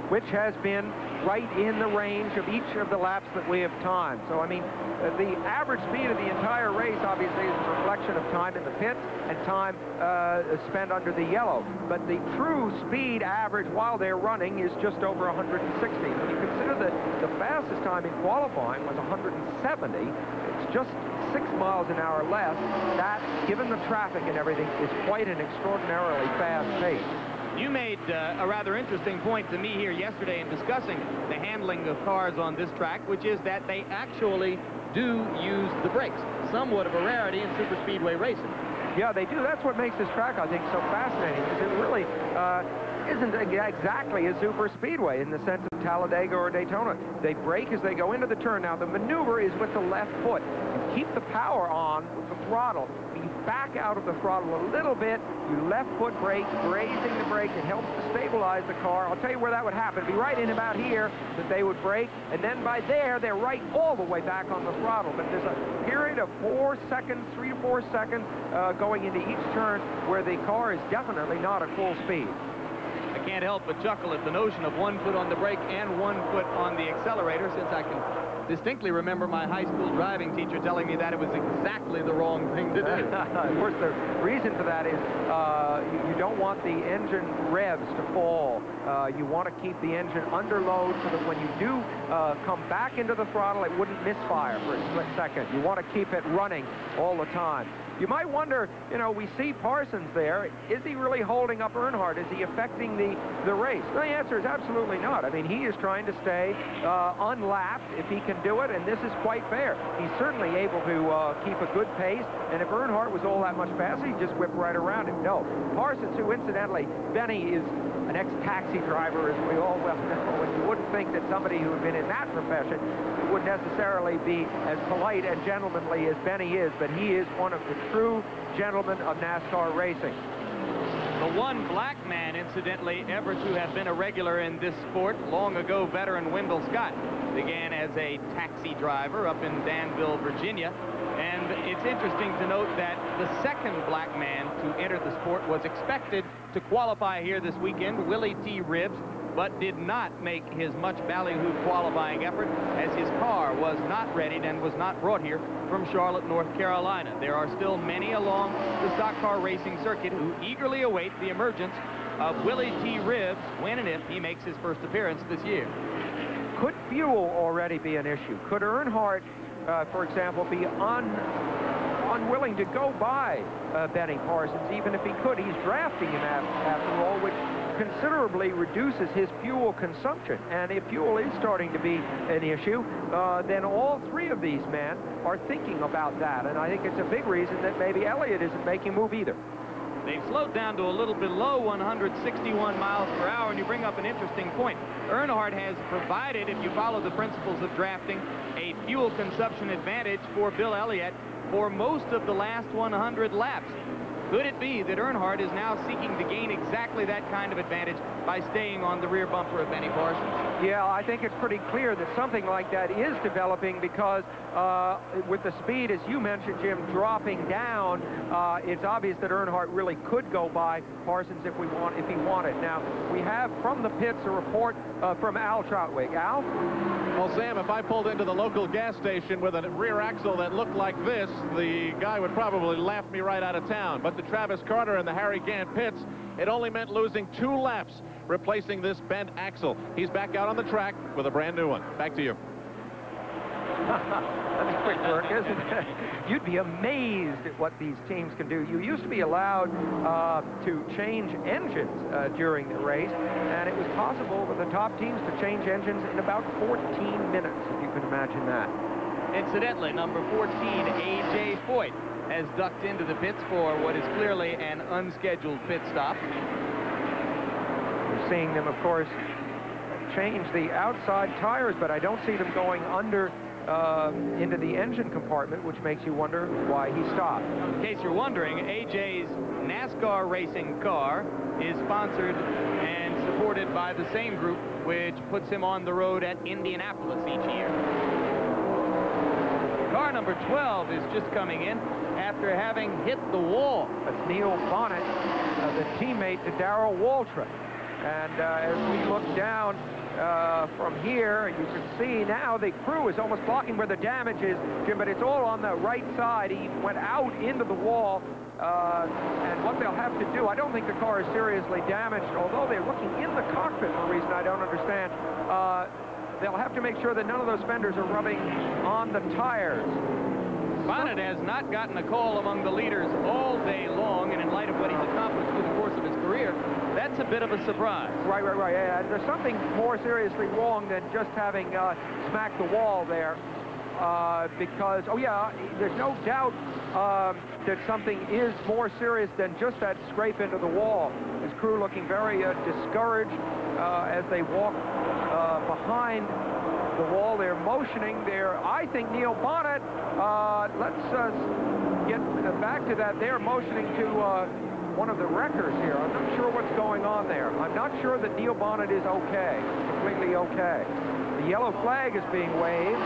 which has been right in the range of each of the laps that we have timed. So, I mean, the average speed of the entire race, obviously, is a reflection of time in the pits and time spent under the yellow. But the true speed average while they're running is just over 160. When you consider that the fastest time in qualifying was 170, it's just 6 miles an hour less. That, given the traffic and everything, is quite an extraordinarily fast pace. You made a rather interesting point to me here yesterday in discussing the handling of cars on this track, which is that they actually do use the brakes. Somewhat of a rarity in super speedway racing. Yeah, they do. That's what makes this track, I think, so fascinating, because it really isn't exactly a super speedway in the sense of Talladega or Daytona. They brake as they go into the turn. Now, the maneuver is with the left foot. You keep the power on with the throttle. You back out of the throttle a little bit. You left foot brake, grazing the brake. It helps to stabilize the car. I'll tell you where that would happen. It'd be right in about here that they would brake, and then by there, they're right all the way back on the throttle. But there's a period of 4 seconds, 3 to 4 seconds going into each turn where the car is definitely not at full speed. I can't help but chuckle at the notion of 1 foot on the brake and 1 foot on the accelerator, since I can distinctly remember my high school driving teacher telling me that it was exactly the wrong thing to do. Of course, the reason for that is you don't want the engine revs to fall. You want to keep the engine under load so that when you do come back into the throttle, it wouldn't misfire for a split second. You want to keep it running all the time. You might wonder, you know, we see Parsons there. Is he really holding up Earnhardt? Is he affecting the race? The answer is absolutely not. I mean, he is trying to stay unlapped if he can do it, and this is quite fair. He's certainly able to keep a good pace, and if Earnhardt was all that much faster, he'd just whip right around him. No. Parsons, who incidentally, Benny is an ex-taxi driver, as we all well know, and you wouldn't think that somebody who had been in that profession would necessarily be as polite and gentlemanly as Benny is, but he is one of the true gentlemen of NASCAR racing. The one black man, incidentally, ever to have been a regular in this sport, long ago veteran Wendell Scott, began as a taxi driver up in Danville, Virginia. And it's interesting to note that the second black man to enter the sport was expected to qualify here this weekend, Willie T. Ribbs, but did not make his much ballyhoo qualifying effort as his car was not readied and was not brought here from Charlotte, North Carolina. There are still many along the stock car racing circuit who eagerly await the emergence of Willie T. Ribbs when and if he makes his first appearance this year. Could fuel already be an issue? Could Earnhardt, for example, be unwilling to go by Benny Parsons, even if he could? He's drafting him after all, which considerably reduces his fuel consumption. And if fuel is starting to be an issue, then all three of these men are thinking about that. And I think it's a big reason that maybe Elliott isn't making a move either. They've slowed down to a little below 161 miles per hour, and you bring up an interesting point. Earnhardt has provided, if you follow the principles of drafting, a fuel consumption advantage for Bill Elliott for most of the last 100 laps. Could it be that Earnhardt is now seeking to gain exactly that kind of advantage by staying on the rear bumper of Benny Parsons? Yeah, I think it's pretty clear that something like that is developing because with the speed, as you mentioned, Jim, dropping down, it's obvious that Earnhardt really could go by Parsons if he wanted. Now, we have from the pits a report from Al Trautwig. Al? Well, Sam, if I pulled into the local gas station with a rear axle that looked like this, the guy would probably laugh me right out of town. But to Travis Carter and the Harry Gant pits, it only meant losing 2 laps, replacing this bent axle. He's back out on the track with a brand new one. Back to you. That's quick work, isn't it? You'd be amazed at what these teams can do. You used to be allowed to change engines during the race, and it was possible for the top teams to change engines in about 14 minutes, if you can imagine that. Incidentally, number 14, A.J. Foyt, has ducked into the pits for what is clearly an unscheduled pit stop. We're seeing them, of course, change the outside tires, but I don't see them going under into the engine compartment, which makes you wonder why he stopped. In case you're wondering, AJ's NASCAR racing car is sponsored and supported by the same group which puts him on the road at Indianapolis each year. Car number 12 is just coming in after having hit the wall. That's Neil Bonnet, the teammate to Darrell Waltrip. And as we look down from here, you can see now the crew is almost blocking where the damage is, Jim, but it's all on the right side. He went out into the wall, and what they'll have to do, I don't think the car is seriously damaged, although they're looking in the cockpit for a reason I don't understand. They'll have to make sure that none of those fenders are rubbing on the tires. Bonnet has not gotten a call among the leaders all day long, and in light of what he's accomplished through the course of his career, that's a bit of a surprise. Right. Yeah, there's something more seriously wrong than just having smacked the wall there, because, oh yeah, there's no doubt that something is more serious than just that scrape into the wall. His crew looking very discouraged as they walk behind the wall. They're motioning there. I think Neil Bonnet, let's get back to that. They're motioning to one of the wreckers here. I'm not sure what's going on there. I'm not sure that Neil Bonnet is okay, completely okay. The yellow flag is being waved.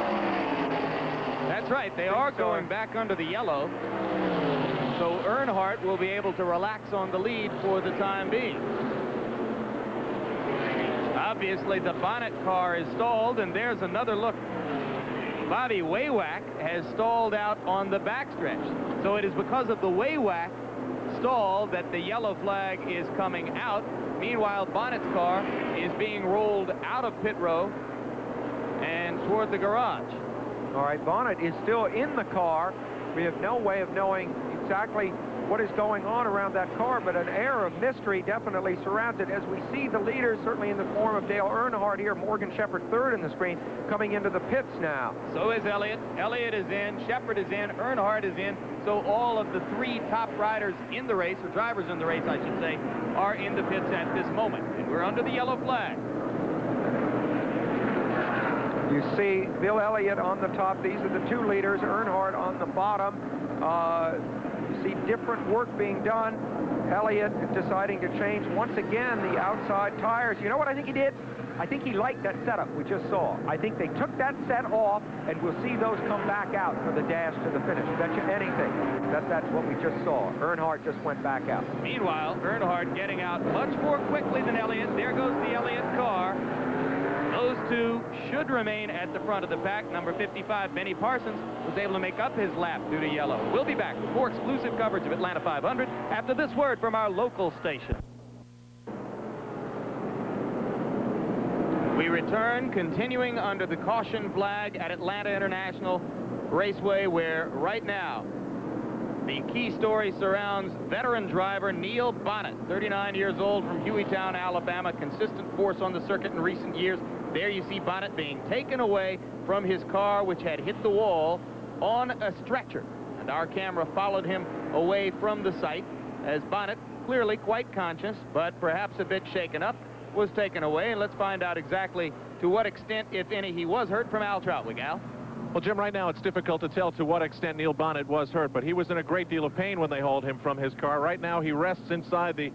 That's right. They are going back under the yellow. So Earnhardt will be able to relax on the lead for the time being. Obviously, the Bonnet car is stalled, and there's another look. Bobby Waywack has stalled out on the backstretch. So it is because of the Waywack stall that the yellow flag is coming out. Meanwhile, Bonnet's car is being rolled out of pit row and toward the garage. All right, Bonnet is still in the car. We have no way of knowing exactly what is going on around that car, but an air of mystery definitely surrounds it as we see the leaders, certainly in the form of Dale Earnhardt here, Morgan Shepherd third in the screen, coming into the pits now. So is Elliott. Elliott is in, Shepherd is in, Earnhardt is in. So all of the three top riders in the race, or drivers in the race, I should say, are in the pits at this moment. And we're under the yellow flag. You see Bill Elliott on the top. These are the two leaders, Earnhardt on the bottom. You see different work being done. Elliott deciding to change once again the outside tires. You know what I think he did? I think he liked that setup we just saw. I think they took that set off, and we'll see those come back out for the dash to the finish. Bet you anything that's what we just saw. Earnhardt just went back out. Meanwhile, Earnhardt getting out much more quickly than Elliott. There goes the Elliott car. Those two should remain at the front of the pack. Number 55, Benny Parsons, was able to make up his lap due to yellow. We'll be back with more exclusive coverage of Atlanta 500 after this word from our local station. We return, continuing under the caution flag at Atlanta International Raceway, where right now the key story surrounds veteran driver Neil Bonnet, 39 years old, from Hueytown, Alabama, consistent force on the circuit in recent years. There you see Bonnet being taken away from his car, which had hit the wall, on a stretcher. And our camera followed him away from the site as Bonnet, clearly quite conscious, but perhaps a bit shaken up, was taken away. And let's find out exactly to what extent, if any, he was hurt from Al Trautwig. Al? Well, Jim, right now it's difficult to tell to what extent Neil Bonnet was hurt, but he was in a great deal of pain when they hauled him from his car. Right now he rests inside the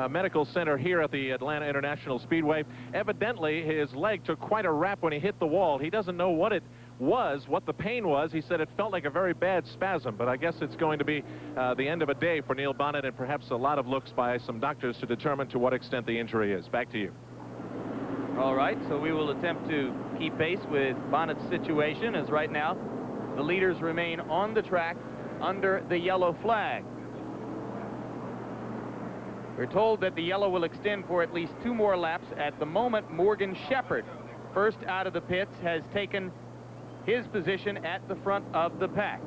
medical center here at the Atlanta International Speedway. Evidently, his leg took quite a rap when he hit the wall. He doesn't know what it was, what the pain was. He said it felt like a very bad spasm, but I guess it's going to be the end of a day for Neil Bonnet, and perhaps a lot of looks by some doctors to determine to what extent the injury is. Back to you. All right, so we will attempt to keep pace with Bonnet's situation, as right now the leaders remain on the track under the yellow flag. We're told that the yellow will extend for at least 2 more laps. At the moment, Morgan Shepherd, first out of the pits, has taken his position at the front of the pack.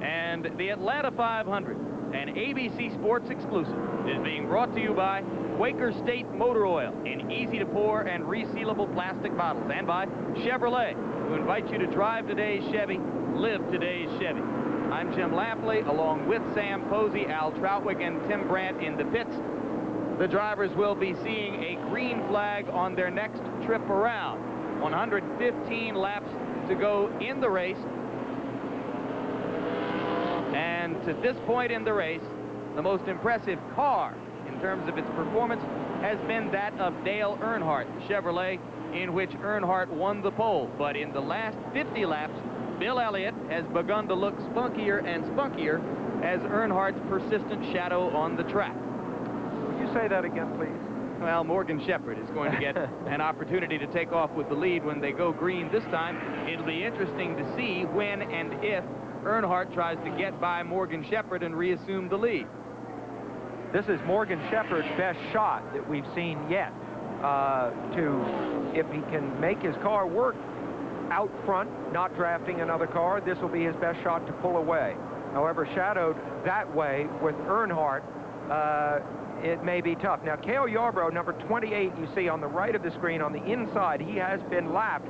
And the Atlanta 500, an ABC Sports exclusive, is being brought to you by Quaker State Motor Oil in easy-to-pour and resealable plastic bottles, and by Chevrolet, who invites you to drive today's Chevy, live today's Chevy. I'm Jim Lampley, along with Sam Posey, Al Trautwig, and Tim Brandt in the pits. The drivers will be seeing a green flag on their next trip around. 115 laps to go in the race. And to this point in the race, the most impressive car in terms of its performance has been that of Dale Earnhardt, the Chevrolet, in which Earnhardt won the pole. But in the last 50 laps, Bill Elliott has begun to look spunkier and spunkier as Earnhardt's persistent shadow on the track. Would you say that again, please? Well, Morgan Shepherd is going to get an opportunity to take off with the lead when they go green this time. It'll be interesting to see when and if Earnhardt tries to get by Morgan Shepherd and reassume the lead. This is Morgan Shepherd's best shot that we've seen yet. If he can make his car work out front, not drafting another car, this will be his best shot to pull away. However, shadowed that way with Earnhardt, it may be tough. Now, Cale Yarborough, number 28, you see on the right of the screen on the inside, he has been lapped.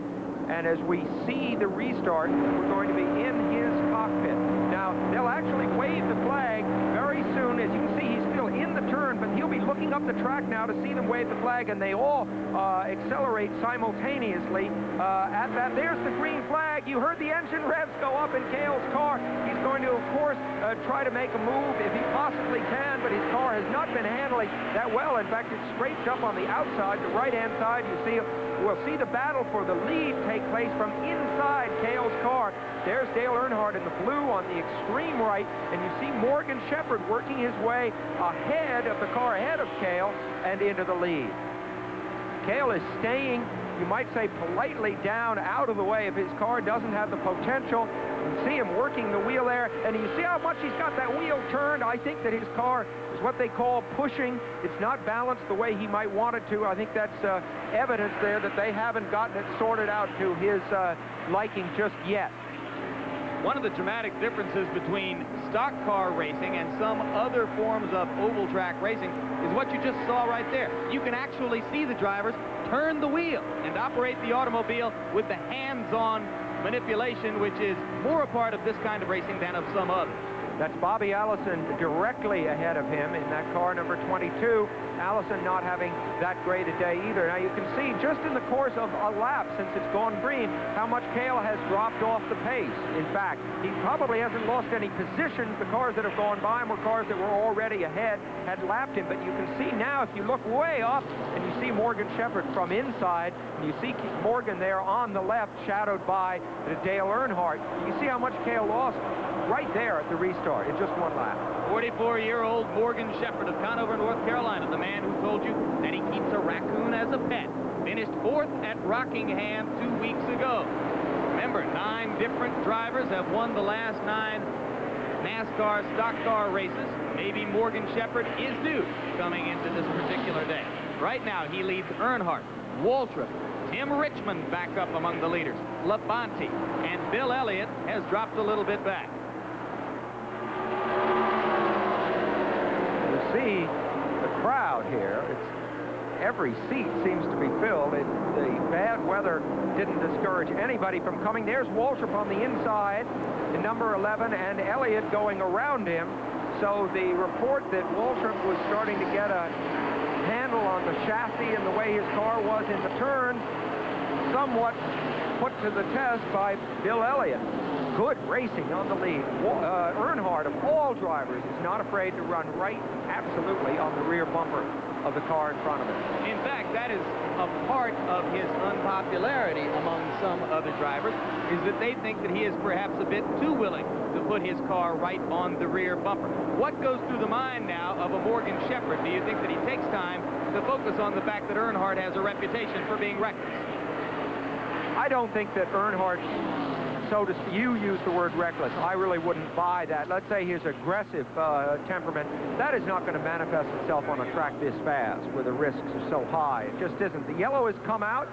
And as we see the restart, we're going to be in his cockpit. Now, they'll actually wave the flag very soon. As you can see, he's still in the turn, but he'll be looking up the track now to see them wave the flag, and they all accelerate simultaneously at that. There's the green flag. You heard the engine revs go up in Cale's car. He's going to, of course, try to make a move if he possibly can, but his car has not been handling that well. In fact, it's scraped up on the outside, the right-hand side. You see, we'll see the battle for the lead take place from inside Cale's car. There's Dale Earnhardt in the blue on the extreme right, and you see Morgan Shepherd working his way ahead of the car ahead of Cale and into the lead. Cale is staying, you might say, politely down out of the way if his car doesn't have the potential. You see him working the wheel there, and you see how much he's got that wheel turned. I think that his car is what they call pushing. It's not balanced the way he might want it to. I think that's evidence there that they haven't gotten it sorted out to his liking just yet. One of the dramatic differences between stock car racing and some other forms of oval track racing is what you just saw right there. You can actually see the drivers turn the wheel and operate the automobile with the hands-on manipulation, which is more a part of this kind of racing than of some others. That's Bobby Allison directly ahead of him in that car, number 22. Allison not having that great a day either. Now you can see just in the course of a lap since it's gone green how much Cale has dropped off the pace. In fact, he probably hasn't lost any positions. The cars that have gone by him were cars that were already ahead, had lapped him. But you can see now, if you look way up and you see Morgan Shepherd from inside, and you see Morgan there on the left, shadowed by Dale Earnhardt, you can see how much Cale lost right there at the restart in just one lap. 44-year-old Morgan Shepherd of Conover, North Carolina, the man who told you that he keeps a raccoon as a pet, finished 4th at Rockingham 2 weeks ago. Remember, 9 different drivers have won the last 9 NASCAR stock car races. Maybe Morgan Shepherd is due coming into this particular day. Right now, he leads Earnhardt, Waltrip, Tim Richmond back up among the leaders, Labonte, and Bill Elliott has dropped a little bit back. You see the crowd here. Every seat seems to be filled. The bad weather didn't discourage anybody from coming. There's Waltrip on the inside in number 11, and Elliott going around him. So the report that Waltrip was starting to get a handle on the chassis and the way his car was in the turn, somewhat put to the test by Bill Elliott. Good racing on the lead. Earnhardt, of all drivers, is not afraid to run right absolutely on the rear bumper of the car in front of him. In fact, that is a part of his unpopularity among some other drivers, is that they think that he is perhaps a bit too willing to put his car right on the rear bumper. What goes through the mind now of a Morgan Shepherd? Do you think that he takes time to focus on the fact that Earnhardt has a reputation for being reckless? I don't think that Earnhardt, so to speak, you use the word reckless. I really wouldn't buy that. Let's say his aggressive temperament, that is not going to manifest itself on a track this fast where the risks are so high. It just isn't. The yellow has come out.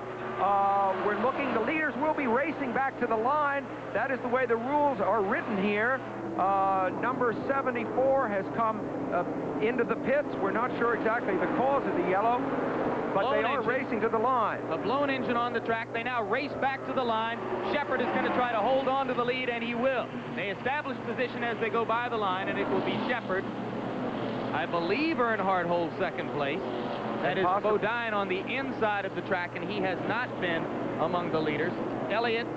We're looking, the leaders will be racing back to the line. That is the way the rules are written here. Number 74 has come into the pits. We're not sure exactly the cause of the yellow, but they are racing to the line. A blown engine on the track. They now race back to the line. Shepherd is going to try to hold on to the lead, and he will. They establish position as they go by the line, and it will be Shepherd. I believe Earnhardt holds second place. That is Bodine on the inside of the track, and he has not been among the leaders. Elliott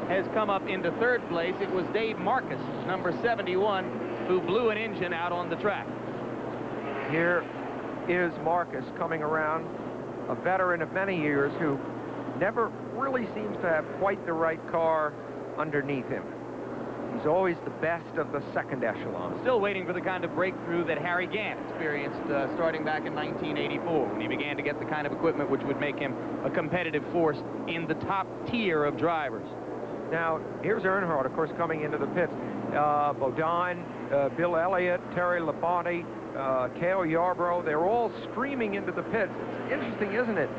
has come up into third place. It was Dave Marcus, number 71, who blew an engine out on the track. Here is Marcus coming around, a veteran of many years who never really seems to have quite the right car underneath him. He's always the best of the second echelon. Still waiting for the kind of breakthrough that Harry Gant experienced starting back in 1984 when he began to get the kind of equipment which would make him a competitive force in the top tier of drivers. Now, here's Earnhardt, of course, coming into the pits. Bodine, Bill Elliott, Terry Labonte, Cale Yarborough, they're all streaming into the pits. It's interesting, isn't it?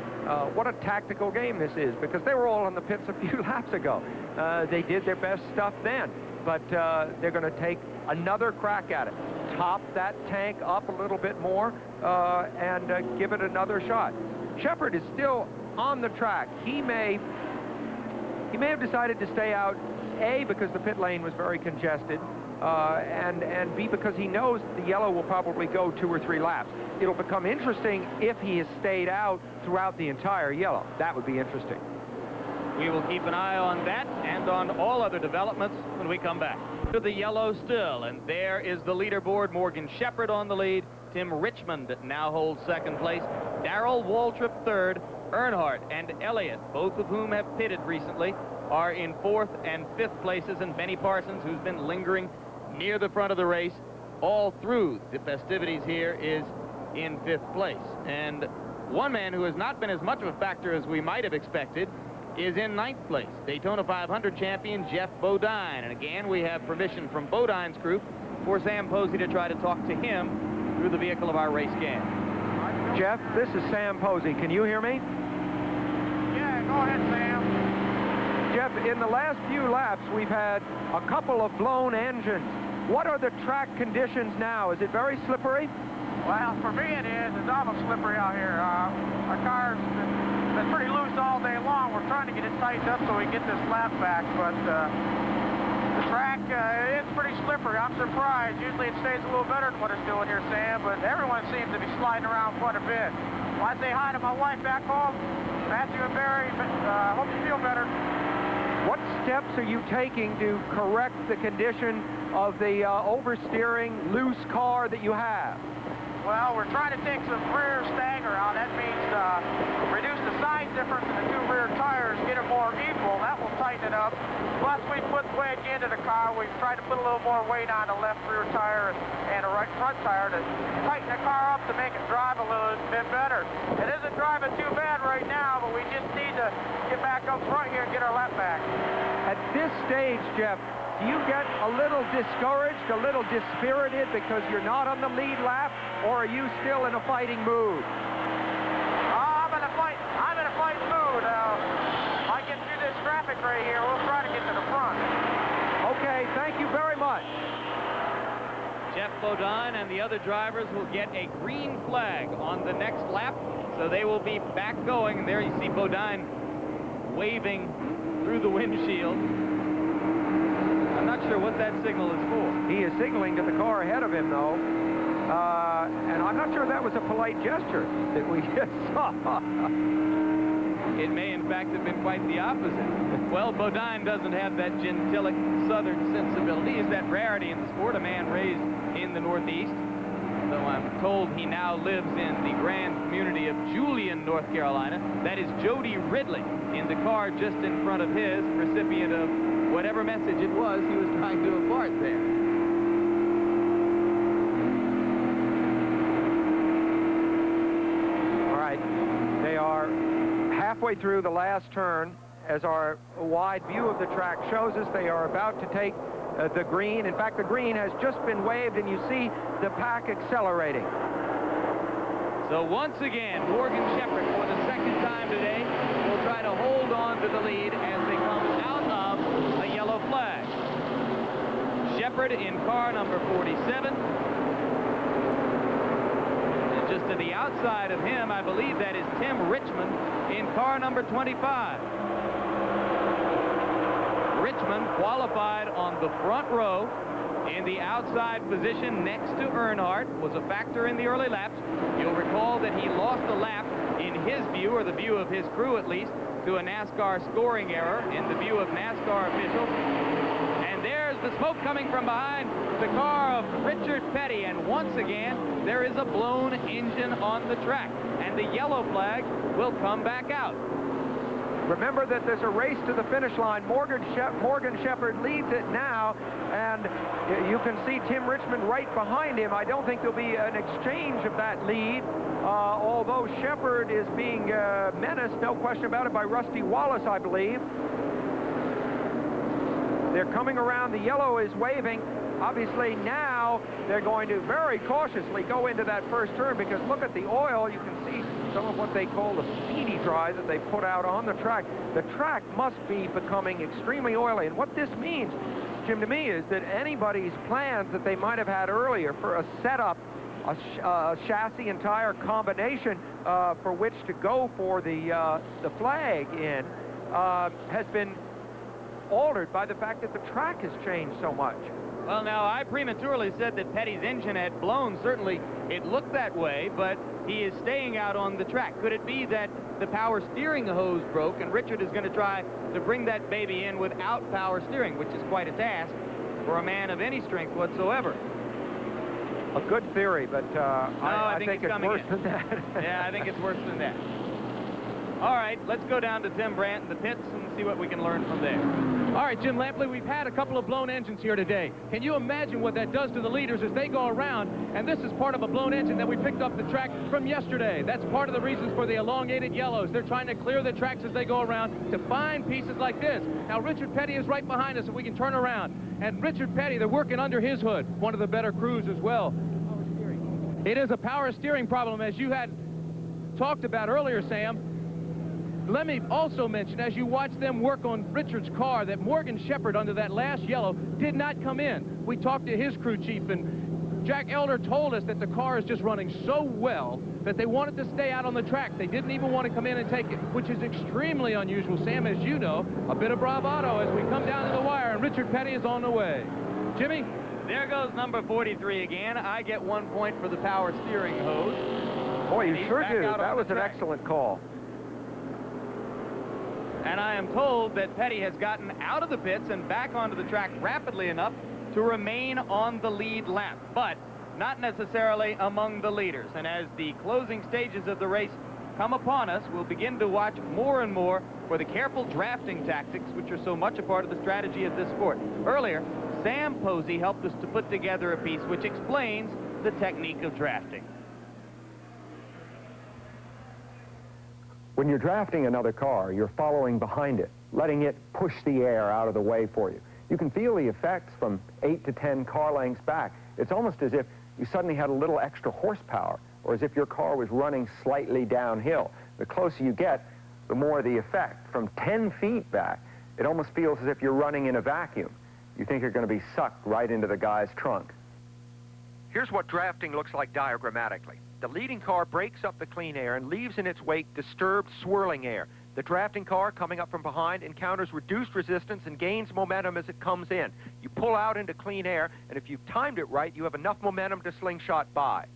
What a tactical game this is, because they were all in the pits a few laps ago. They did their best stuff then, but they're going to take another crack at it. Top that tank up a little bit more and give it another shot. Shepard is still on the track. He may have decided to stay out, A, because the pit lane was very congested, and B, because he knows the yellow will probably go 2 or 3 laps. It'll become interesting if he has stayed out throughout the entire yellow. That would be interesting. We will keep an eye on that and on all other developments when we come back. To the yellow still, and there is the leaderboard. Morgan Shepherd on the lead. Tim Richmond now holds second place. Darrell Waltrip third. Earnhardt and Elliott, both of whom have pitted recently, are in 4th and 5th places, and Benny Parsons, who's been lingering near the front of the race all through the festivities here, is in 5th place. And one man who has not been as much of a factor as we might have expected is in 9th place, Daytona 500 champion Jeff Bodine. And again, we have permission from Bodine's crew for Sam Posey to try to talk to him through the vehicle of our race cam. Jeff, this is Sam Posey. Can you hear me? Yeah, go ahead, Sam. Jeff, in the last few laps, we've had a couple of blown engines. What are the track conditions now? Is it very slippery? Well, for me it is. It's almost slippery out here. Our car's been pretty loose all day long. We're trying to get it tightened up so we can get this lap back, but the track is pretty slippery. I'm surprised. Usually it stays a little better than what it's doing here, Sam, but everyone seems to be sliding around quite a bit. Well, I say hi to my wife back home, Matthew and Barry. Hope you feel better. What steps are you taking to correct the condition of the oversteering, loose car that you have? Well, we're trying to take some rear stagger out. That means reduce the size difference in the 2 rear tires, get it more equal. That will tighten it up. Plus, we put wedge into the car. We've tried to put a little more weight on the left rear tire and the right front tire to tighten the car up to make it drive a little bit better. It isn't driving too bad right now, but we just need to get back up front here and get our lap back. At this stage, Jeff, do you get a little discouraged, a little dispirited because you're not on the lead lap, or are you still in a fighting mood? I'm in a fighting mood. If I get through this traffic right here, we'll try to get to the front. Okay, thank you very much. Jeff Bodine and the other drivers will get a green flag on the next lap, so they will be back going. And there you see Bodine waving through the windshield. I'm not sure what that signal is for. He is signaling to the car ahead of him, though. And I'm not sure that was a polite gesture that we just saw. It may, in fact, have been quite the opposite. Well, Bodine doesn't have that gentilic southern sensibility. Is that rarity in the sport, a man raised in the Northeast. Though I'm told he now lives in the grand community of Julian, North Carolina. That is Jody Ridley in the car just in front of his, recipient of whatever message it was he was trying to impart there. All right, they are halfway through the last turn. As our wide view of the track shows us, they are about to take the green. In fact, the green has just been waved, and you see the pack accelerating. So once again, Morgan Shepherd, for the second time today, will try to hold on to the lead as they come out of a yellow flag. Shepherd in car number 47. And just to the outside of him, I believe that is Tim Richmond in car number 25. Richmond qualified on the front row in the outside position next to Earnhardt, was a factor in the early laps. You'll recall that he lost a lap in his view, or the view of his crew at least, to a NASCAR scoring error in the view of NASCAR officials. And there's the smoke coming from behind the car of Richard Petty, and once again there is a blown engine on the track, and the yellow flag will come back out. Remember that there's a race to the finish line. Morgan Shepherd leads it now, and you can see Tim Richmond right behind him. I don't think there'll be an exchange of that lead, although Shepherd is being menaced, no question about it, by Rusty Wallace, I believe. They're coming around. The yellow is waving. Obviously now they're going to very cautiously go into that first turn, because look at the oil. You can see some of what they call the speedy dry that they put out on the track. The track must be becoming extremely oily, and what this means, Jim, to me, is that anybody's plans that they might have had earlier for a setup, a chassis and tire combination for which to go for the flag in has been altered by the fact that the track has changed so much. Well, now, I prematurely said that Petty's engine had blown. Certainly, it looked that way, but he is staying out on the track. Could it be that the power steering hose broke, and Richard is going to try to bring that baby in without power steering, which is quite a task for a man of any strength whatsoever? A good theory, but I think it's worse than that. Yeah, I think it's worse than that. All right, let's go down to Tim Brandt in the pits and see what we can learn from there. All right, Jim Lampley, we've had a couple of blown engines here today. Can you imagine what that does to the leaders as they go around? And this is part of a blown engine that we picked up the track from yesterday. That's part of the reasons for the elongated yellows. They're trying to clear the tracks as they go around to find pieces like this. Now, Richard Petty is right behind us if we can turn around. And Richard Petty, they're working under his hood, one of the better crews as well. It is a power steering problem, as you had talked about earlier, Sam. Let me also mention, as you watch them work on Richard's car, that Morgan Shepherd, under that last yellow, did not come in. We talked to his crew chief, and Jack Elder told us that the car is just running so well that they wanted to stay out on the track. They didn't even want to come in and take it, which is extremely unusual, Sam, as you know. A bit of bravado as we come down to the wire, and Richard Petty is on the way. Jimmy? There goes number 43 again. I get 1 point for the power steering hose. Boy, you sure do. That was an excellent call. And I am told that Petty has gotten out of the pits and back onto the track rapidly enough to remain on the lead lap, but not necessarily among the leaders. And as the closing stages of the race come upon us, we'll begin to watch more and more for the careful drafting tactics, which are so much a part of the strategy of this sport. Earlier, Sam Posey helped us to put together a piece which explains the technique of drafting. When you're drafting another car, you're following behind it, letting it push the air out of the way for you. You can feel the effects from 8 to 10 car lengths back. It's almost as if you suddenly had a little extra horsepower, or as if your car was running slightly downhill. The closer you get, the more the effect. From 10 feet back, it almost feels as if you're running in a vacuum. You think you're going to be sucked right into the guy's trunk. Here's what drafting looks like diagrammatically. The leading car breaks up the clean air and leaves in its wake disturbed, swirling air. The drafting car, coming up from behind, encounters reduced resistance and gains momentum as it comes in. You pull out into clean air, and if you've timed it right, you have enough momentum to slingshot by.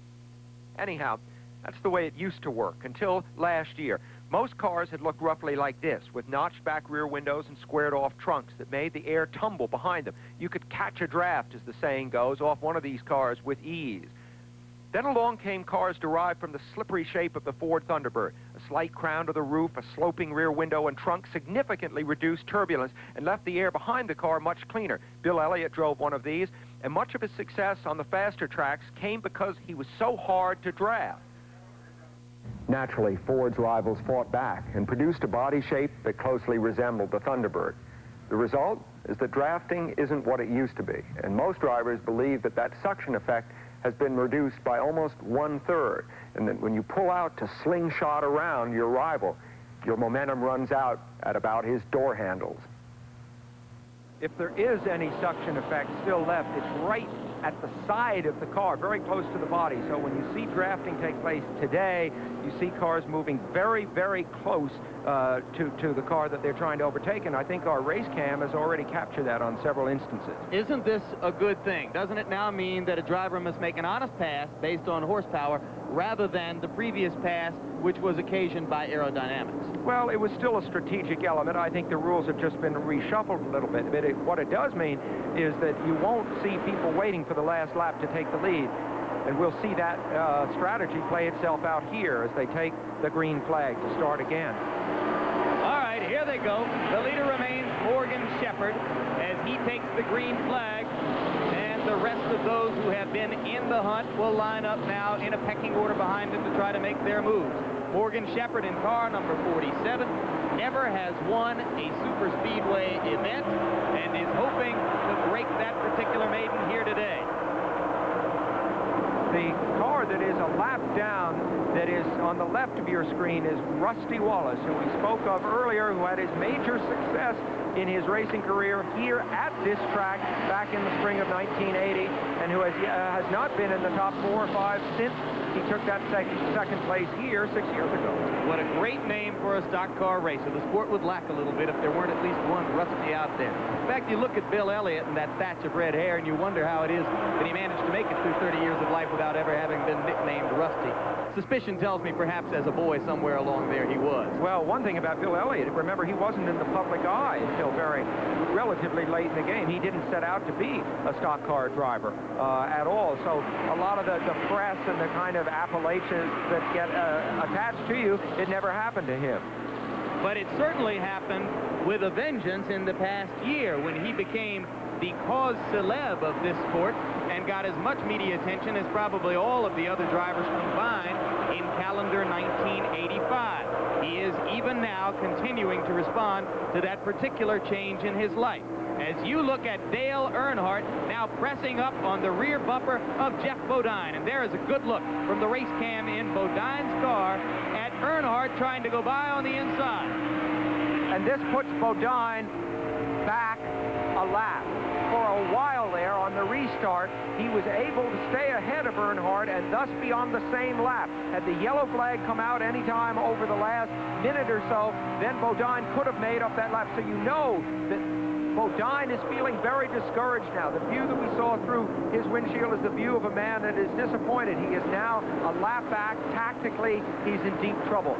Anyhow, that's the way it used to work until last year. Most cars had looked roughly like this, with notched back rear windows and squared-off trunks that made the air tumble behind them. You could catch a draft, as the saying goes, off one of these cars with ease. Then along came cars derived from the slippery shape of the Ford Thunderbird. A slight crown to the roof, a sloping rear window, and trunk significantly reduced turbulence and left the air behind the car much cleaner. Bill Elliott drove one of these, and much of his success on the faster tracks came because he was so hard to draft. Naturally, Ford's rivals fought back and produced a body shape that closely resembled the Thunderbird. The result is that drafting isn't what it used to be, and most drivers believe that that suction effect has been reduced by almost 1/3, and that when you pull out to slingshot around your rival, your momentum runs out at about his door handles. If there is any suction effect still left, it's right at the side of the car, very close to the body. So when you see drafting take place today, you see cars moving very, very close to the car that they're trying to overtake, and I think our race cam has already captured that on several instances. Isn't this a good thing? Doesn't it now mean that a driver must make an honest pass based on horsepower rather than the previous pass, which was occasioned by aerodynamics? Well, it was still a strategic element. I think the rules have just been reshuffled a little bit. But what it does mean is that you won't see people waiting for the last lap to take the lead. And we'll see that strategy play itself out here as they take the green flag to start again. All right, Here they go. The leader remains Morgan Shepherd as he takes the green flag. And the rest of those who have been in the hunt will line up now in a pecking order behind him to try to make their moves. Morgan Shepherd in car number 47 never has won a super speedway event and is hoping to break that particular maiden here today. The car that is a lap down, that is on the left of your screen, is Rusty Wallace, who we spoke of earlier, who had his major success in his racing career here at this track back in the spring of 1980, and who has not been in the top 4 or 5 since he took that second place here 6 years ago. What a great name for a stock car racer. The sport would lack a little bit if there weren't at least one Rusty out there. In fact, you look at Bill Elliott and that thatch of red hair, and you wonder how it is that he managed to make it through 30 years of life without ever having been nicknamed Rusty. Suspicion tells me perhaps as a boy somewhere along there he was. Well, one thing about Bill Elliott, remember, he wasn't in the public eye until relatively late in the game. He didn't set out to be a stock car driver at all. So a lot of the press and the kind of appellations that get attached to you, it never happened to him. But it certainly happened with a vengeance in the past year when he became the cause célèbre of this sport and got as much media attention as probably all of the other drivers combined in calendar 1985. He is even now continuing to respond to that particular change in his life. As you look at Dale Earnhardt now pressing up on the rear bumper of Jeff Bodine, and there is a good look from the race cam in Bodine's car at Earnhardt trying to go by on the inside. And this puts Bodine back a lap. For a while there on the restart, he was able to stay ahead of Earnhardt and thus be on the same lap. Had the yellow flag come out any time over the last minute or so, then Bodine could have made up that lap. So you know that Bodine is feeling very discouraged now. The view that we saw through his windshield is the view of a man that is disappointed. He is now a lap back. Tactically, he's in deep trouble.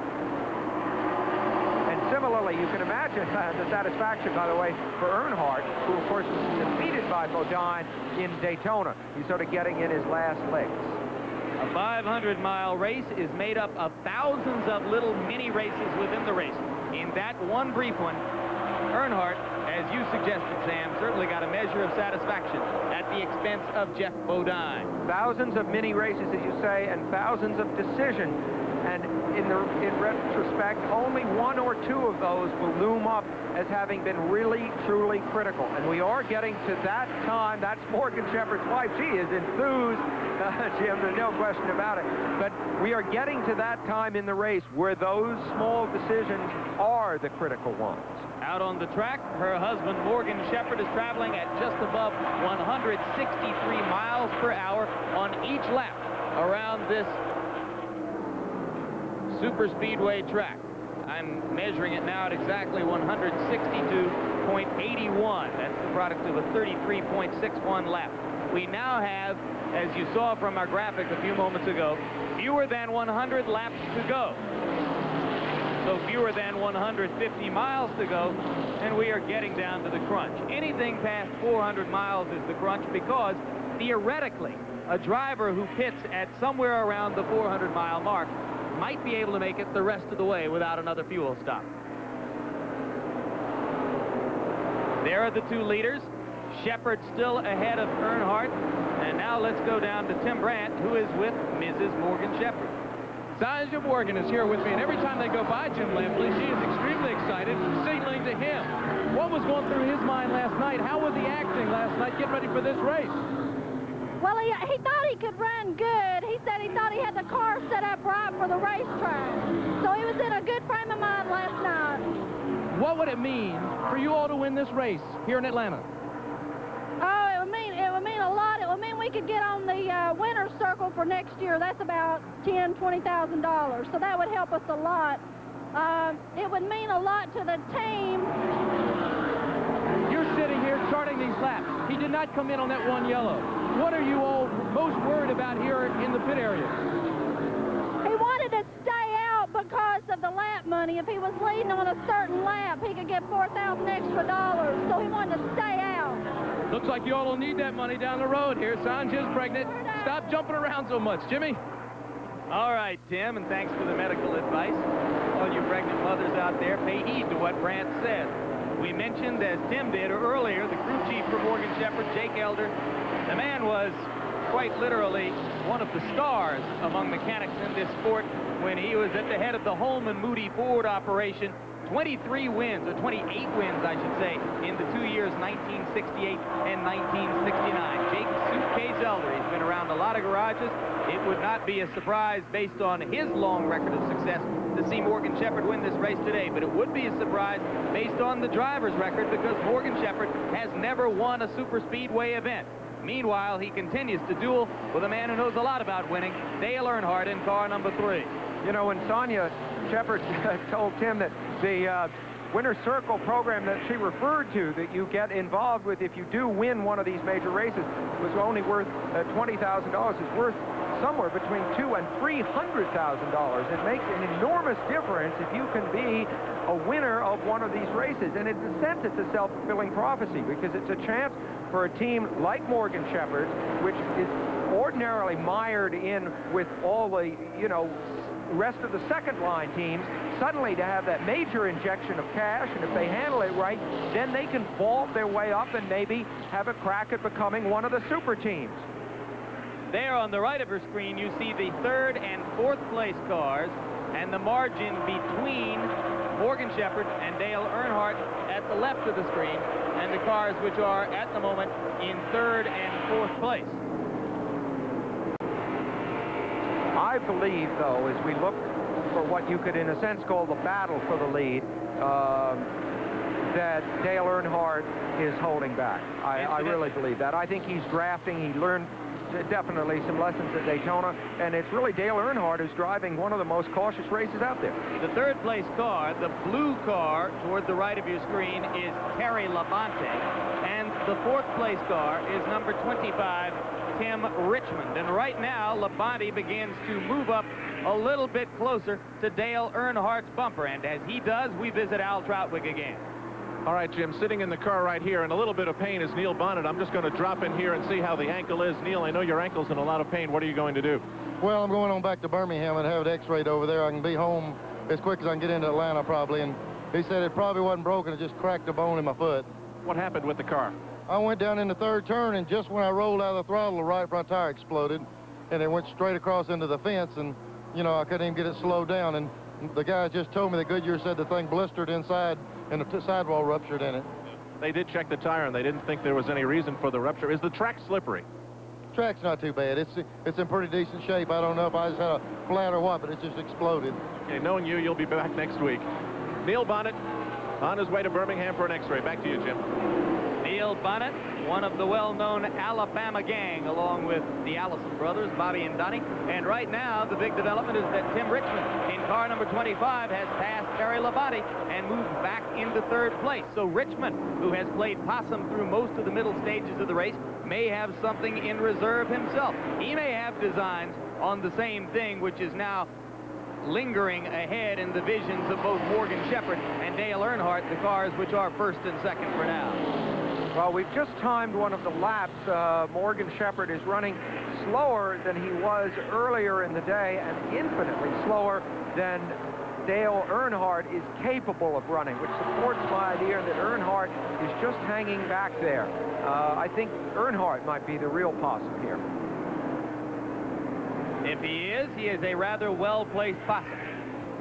And similarly, you can imagine the satisfaction, by the way, for Earnhardt, who, of course, was defeated by Bodine in Daytona. He's sort of getting in his last legs. A 500-mile race is made up of thousands of little mini races within the race. In that one brief one, Earnhardt, as you suggested, Sam, certainly got a measure of satisfaction at the expense of Jeff Bodine. Thousands of mini races, as you say, and thousands of decisions. And in retrospect, only 1 or 2 of those will loom up as having been really, truly critical. And we are getting to that time. That's Morgan Shepherd's wife. She is enthused, Jim, there's no question about it. But we are getting to that time in the race where those small decisions are the critical ones. Out on the track, her husband, Morgan Shepherd, is traveling at just above 163 miles per hour on each lap around this super speedway track. I'm measuring it now at exactly 162.81. That's the product of a 33.61 lap. We now have, as you saw from our graphic a few moments ago, fewer than 100 laps to go. So fewer than 150 miles to go, and we are getting down to the crunch. Anything past 400 miles is the crunch because, theoretically, a driver who pits at somewhere around the 400-mile mark might be able to make it the rest of the way without another fuel stop. There are the 2 leaders. Shepherd still ahead of Earnhardt. And now let's go down to Tim Brandt, who is with Mrs. Morgan Shepherd. Sanja Morgan is here with me, and every time they go by Jim Lampley, she is extremely excited, signaling to him. What was going through his mind last night? How was he acting last night, getting ready for this race? Well, he thought he could run good. He said he thought he had the car set up right for the racetrack. So he was in a good frame of mind last night. What would it mean for you all to win this race here in Atlanta? Oh, it would mean a lot. It would mean we could get on the winner's circle for next year. That's about $10,000, $20,000. So that would help us a lot. It would mean a lot to the team. You're sitting here charting these laps. He did not come in on that 1 yellow. What are you all most worried about here in the pit area? He wanted to stay out because of the lap money. If he was leading on a certain lap, he could get $4,000 extra dollars. So he wanted to stay out. Looks like you all will need that money down the road here. Sanja's pregnant. Stop jumping around so much. Jimmy? All right, Tim, and thanks for the medical advice. All you pregnant mothers out there, pay heed to what Brant said. We mentioned, as Tim did earlier, the crew chief for Morgan Shepherd, Jake Elder. The man was quite literally one of the stars among mechanics in this sport when he was at the head of the Holman Moody Ford operation. 23 wins, or 28 wins, I should say, in the 2 years, 1968 and 1969. Jake Suitcase Elder, he's been around a lot of garages. It would not be a surprise, based on his long record of success, to see Morgan Shepherd win this race today, but it would be a surprise based on the driver's record, because Morgan Shepherd has never won a super speedway event. Meanwhile, he continues to duel with a man who knows a lot about winning, Dale Earnhardt, in car number 3. You know, when Sonia Shepherd told Tim that the Winner's Circle program that she referred to, that you get involved with if you do win one of these major races, was only worth $20,000, is worth somewhere between $200,000 and $300,000. It makes an enormous difference if you can be a winner of one of these races. And in a sense, it's a self-fulfilling prophecy, because it's a chance for a team like Morgan Shepherd, which is ordinarily mired in with all the, you know, rest of the second line teams, suddenly to have that major injection of cash, and if they handle it right, then they can vault their way up and maybe have a crack at becoming one of the super teams. There on the right of her screen, you see the 3rd and 4th place cars, and the margin between Morgan Shepherd and Dale Earnhardt at the left of the screen, and the cars which are at the moment in 3rd and 4th place. I believe, though, as we look for what you could, in a sense, call the battle for the lead, that Dale Earnhardt is holding back. I really believe that. I think he's drafting. He learned definitely some lessons at Daytona, and it's really Dale Earnhardt who's driving one of the most cautious races out there. The 3rd place car, the blue car toward the right of your screen, is Terry Labonte, and the 4th place car is number 25, Tim Richmond. And right now, Labonte begins to move up a little bit closer to Dale Earnhardt's bumper, and as he does, we visit Al Trautwig again. All right, Jim, sitting in the car right here in a little bit of pain is Neil Bonnet. I'm just going to drop in here and see how the ankle is. Neil, I know your ankle's in a lot of pain. What are you going to do? Well, I'm going on back to Birmingham and have it x-rayed over there. I can be home as quick as I can get into Atlanta, probably. And he said it probably wasn't broken. It just cracked a bone in my foot. What happened with the car? I went down in the 3rd turn, and just when I rolled out of the throttle, the right front tire exploded, and it went straight across into the fence, and, you know, I couldn't even get it slowed down. And the guys just told me that Goodyear said the thing blistered inside and the sidewall ruptured in it. They did check the tire, and they didn't think there was any reason for the rupture. Is the track slippery? Track's not too bad. It's in pretty decent shape. I don't know if I just had a flat or what, but it just exploded. Okay, knowing you, you'll be back next week. Neil Bonnet on his way to Birmingham for an x-ray. Back to you, Jim. Neil Bonnet, one of the well-known Alabama gang, along with the Allison brothers, Bobby and Donnie. And right now, the big development is that Tim Richmond, in car number 25, has passed Terry Labonte and moved back into 3rd place. So Richmond, who has played possum through most of the middle stages of the race, may have something in reserve himself. He may have designs on the same thing, which is now lingering ahead in the visions of both Morgan Shepherd and Dale Earnhardt, the cars which are 1st and 2nd for now. Well, we've just timed one of the laps. Morgan Shepherd is running slower than he was earlier in the day, and infinitely slower than Dale Earnhardt is capable of running, which supports my idea that Earnhardt is just hanging back there. I think Earnhardt might be the real possum here. If he is a rather well-placed possum,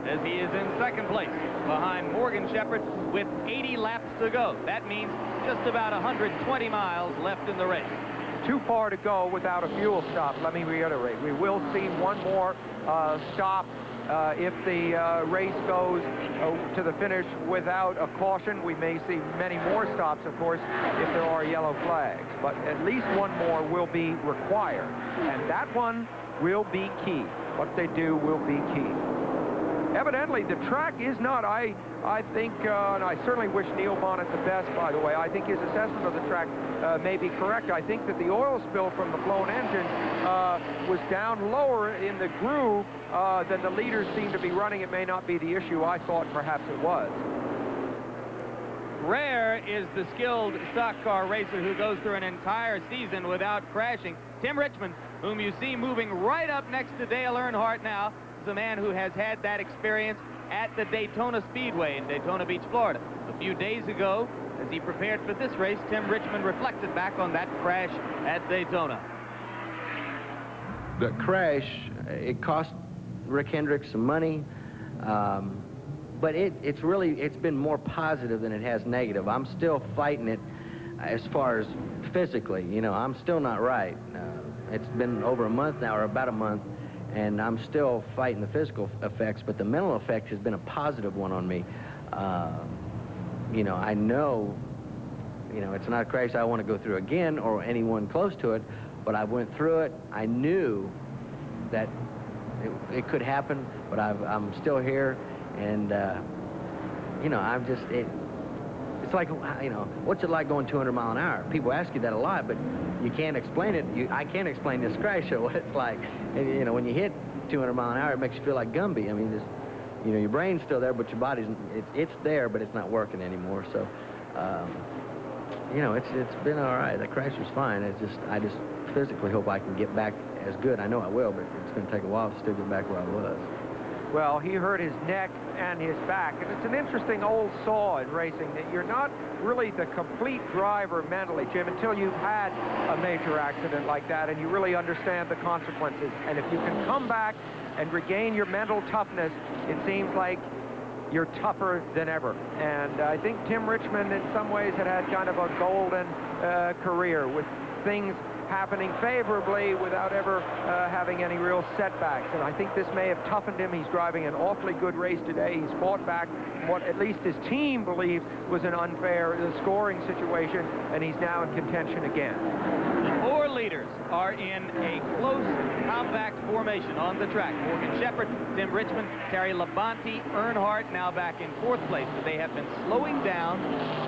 as he is in 2nd place behind Morgan Shepherd with 80 laps to go. That means just about 120 miles left in the race. Too far to go without a fuel stop. Let me reiterate, we will see one more stop if the race goes to the finish without a caution. We may see many more stops, of course, if there are yellow flags, but at least one more will be required, and that one will be key. What they do will be key. Evidently, the track is not, I think, and I certainly wish Neil Bonnet the best, by the way. I think his assessment of the track may be correct. I think that the oil spill from the blown engine was down lower in the groove than the leaders seem to be running. It may not be the issue. I thought perhaps it was. Rare is the skilled stock car racer who goes through an entire season without crashing. Tim Richmond whom you see moving right up next to Dale Earnhardt now, is a man who has had that experience at the Daytona Speedway in Daytona Beach, Florida. A few days ago, as he prepared for this race, Tim Richmond reflected back on that crash at Daytona. The crash, it cost Rick Hendrick some money, but it's been more positive than it has negative. I'm still fighting it as far as physically. You know, I'm still not right. It's been over a month now, or about a month, and I'm still fighting the physical effects, but the mental effect has been a positive one on me. You know, I know, you know, it's not a crash I want to go through again or anyone close to it, but I went through it. I knew that it could happen, but I'm still here, and, you know, I'm just, it's like, you know, what's it like going 200 miles an hour? People ask you that a lot, but you can't explain it. I can't explain this crash show, what it's like. And, you know, when you hit 200 miles an hour, it makes you feel like Gumby. I mean, just, you know, your brain's still there, but your body's, it's there, but it's not working anymore. So, you know, it's been all right. The crash was fine. I just physically hope I can get back as good. I know I will, but it's going to take a while to still get back where I was. Well, he hurt his neck and his back, and it's an interesting old saw in racing that you're not really the complete driver mentally, Jim, until you've had a major accident like that and you really understand the consequences. And if you can come back and regain your mental toughness, it seems like you're tougher than ever. And I think Tim Richmond, in some ways, had kind of a golden career with things happening favorably without ever having any real setbacks. And I think this may have toughened him. He's driving an awfully good race today. He's fought back what at least his team believes was an unfair scoring situation, and he's now in contention again. The four leaders are in a close, compact formation on the track. Morgan Shepherd, Tim Richmond, Terry Labonte, Earnhardt now back in fourth place, but they have been slowing down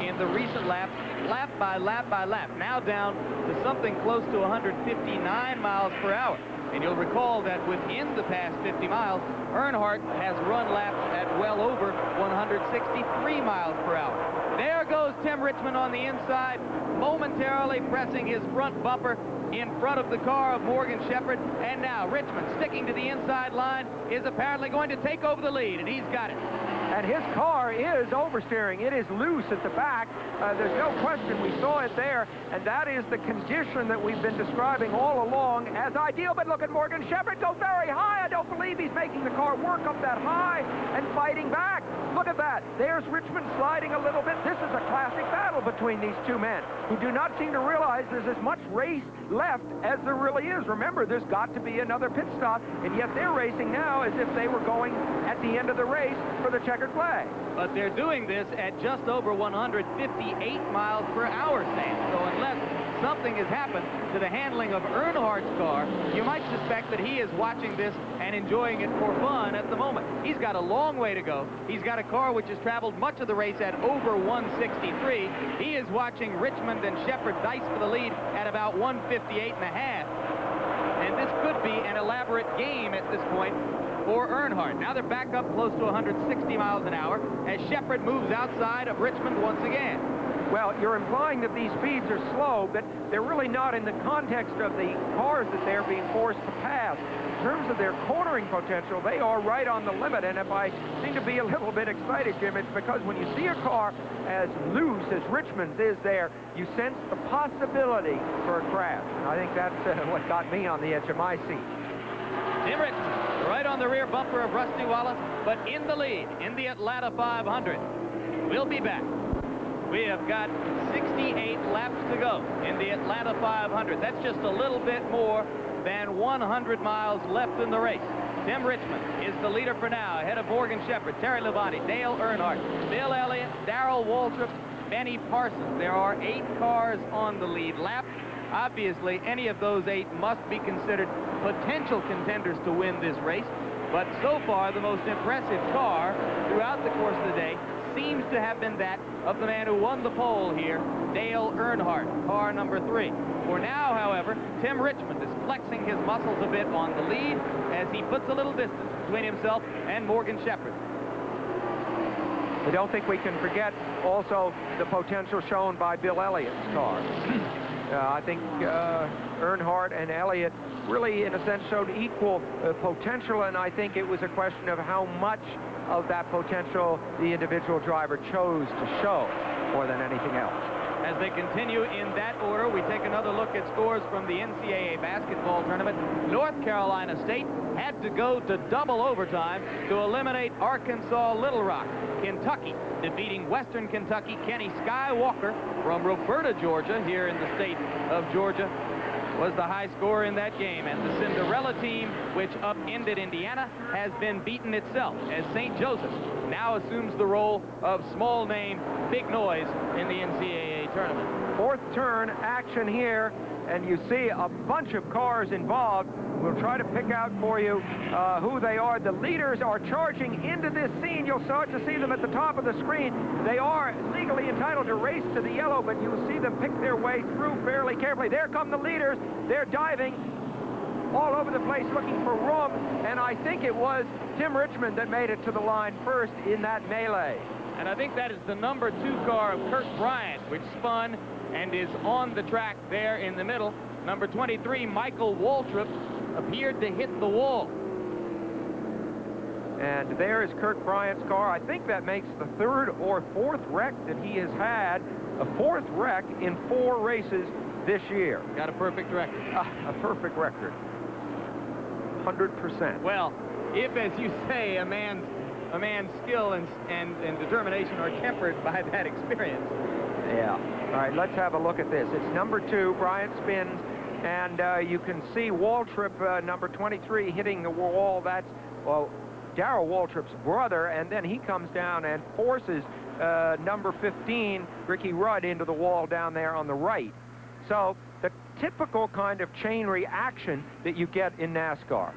in the recent laps, lap by lap by lap, now down to something close to 159 miles per hour. And you'll recall that within the past 50 miles, Earnhardt has run laps at well over 163 miles per hour. There goes Tim Richmond on the inside, momentarily pressing his front bumper in front of the car of Morgan Shepherd. And now Richmond, sticking to the inside line, is apparently going to take over the lead, and he's got it. And his car is oversteering. It is loose at the back. There's no question. We saw it there. And that is the condition that we've been describing all along as ideal. But look at Morgan Shepherd go very high. I don't believe he's making the car work up that high and fighting back. Look at that. There's Richmond sliding a little bit. This is a classic battle between these two men who do not seem to realize there's as much race left as there really is. Remember, there's got to be another pit stop, and yet they're racing now as if they were going at the end of the race for the checkered flag. But they're doing this at just over 158 miles per hour, Sam. So unless something has happened to the handling of Earnhardt's car, you might suspect that he is watching this and enjoying it for fun at the moment. He's got a long way to go. He's got a car which has traveled much of the race at over 163. He is watching Richmond and Shepherd dice for the lead at about 158 and a half. And this could be an elaborate game at this point for Earnhardt. Now they're back up close to 160 miles an hour as Shepherd moves outside of Richmond once again. Well, you're implying that these speeds are slow, but they're really not in the context of the cars that they're being forced to pass. In terms of their cornering potential, they are right on the limit. And if I seem to be a little bit excited, Jim, it's because when you see a car as loose as Richmond's is there, you sense the possibility for a crash. And I think that's what got me on the edge of my seat. Tim Richmond, right on the rear bumper of Rusty Wallace, but in the lead in the Atlanta 500. We'll be back. We have got 68 laps to go in the Atlanta 500. That's just a little bit more than 100 miles left in the race. Tim Richmond is the leader for now, ahead of Morgan Shepherd, Terry Labonte, Dale Earnhardt, Bill Elliott, Darrell Waltrip, Benny Parsons. There are 8 cars on the lead lap. Obviously, any of those 8 must be considered potential contenders to win this race. But so far, the most impressive car throughout the course of the day seems to have been that of the man who won the pole here, Dale Earnhardt, car number 3. For now, however, Tim Richmond is flexing his muscles a bit on the lead as he puts a little distance between himself and Morgan Shepherd. I don't think we can forget also the potential shown by Bill Elliott's car. I think Earnhardt and Elliott really, in a sense, showed equal potential, and I think it was a question of how much of that potential the individual driver chose to show more than anything else. As they continue in that order, we take another look at scores from the NCAA basketball tournament. North Carolina State had to go to double overtime to eliminate Arkansas Little Rock. Kentucky defeating Western Kentucky. Kenny Skywalker from Roberta, Georgia, here in the state of Georgia, was the high scorer in that game. And the Cinderella team, which upended Indiana, has been beaten itself as St. Joseph's now assumes the role of small name, big noise in the NCAA tournament. Fourth turn action here, and you see a bunch of cars involved. We'll try to pick out for you who they are. The leaders are charging into this scene. You'll start to see them at the top of the screen. They are legally entitled to race to the yellow, but you'll see them pick their way through fairly carefully. There come the leaders. They're diving all over the place looking for room, and I think it was Tim Richmond that made it to the line first in that melee. And I think that is the number 2 car of Kirk Bryant, which spun and is on the track there in the middle. Number 23, Michael Waltrip, appeared to hit the wall. And there is Kirk Bryant's car. I think that makes the 3rd or 4th wreck that he has had, a 4th wreck in 4 races this year. Got a perfect record. A perfect record. 100%. Well, if, as you say, a man's skill and determination are tempered by that experience. Yeah. All right, let's have a look at this. It's number 2, Bryant spins, and you can see Waltrip, number 23, hitting the wall. That's, well, Darrell Waltrip's brother, and then he comes down and forces number 15, Ricky Rudd, into the wall down there on the right. So the typical kind of chain reaction that you get in NASCAR.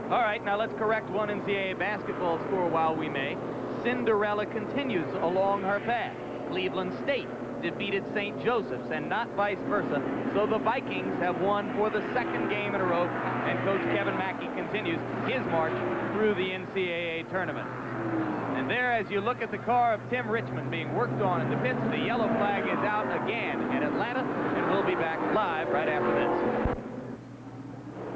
All right, now let's correct one NCAA basketball score while we may. Cinderella continues along her path. Cleveland State defeated St. Joseph's and not vice versa. So the Vikings have won for the 2nd game in a row, and Coach Kevin Mackey continues his march through the NCAA tournament. And there, as you look at the car of Tim Richmond being worked on in the pits, the yellow flag is out again in Atlanta, and we'll be back live right after this.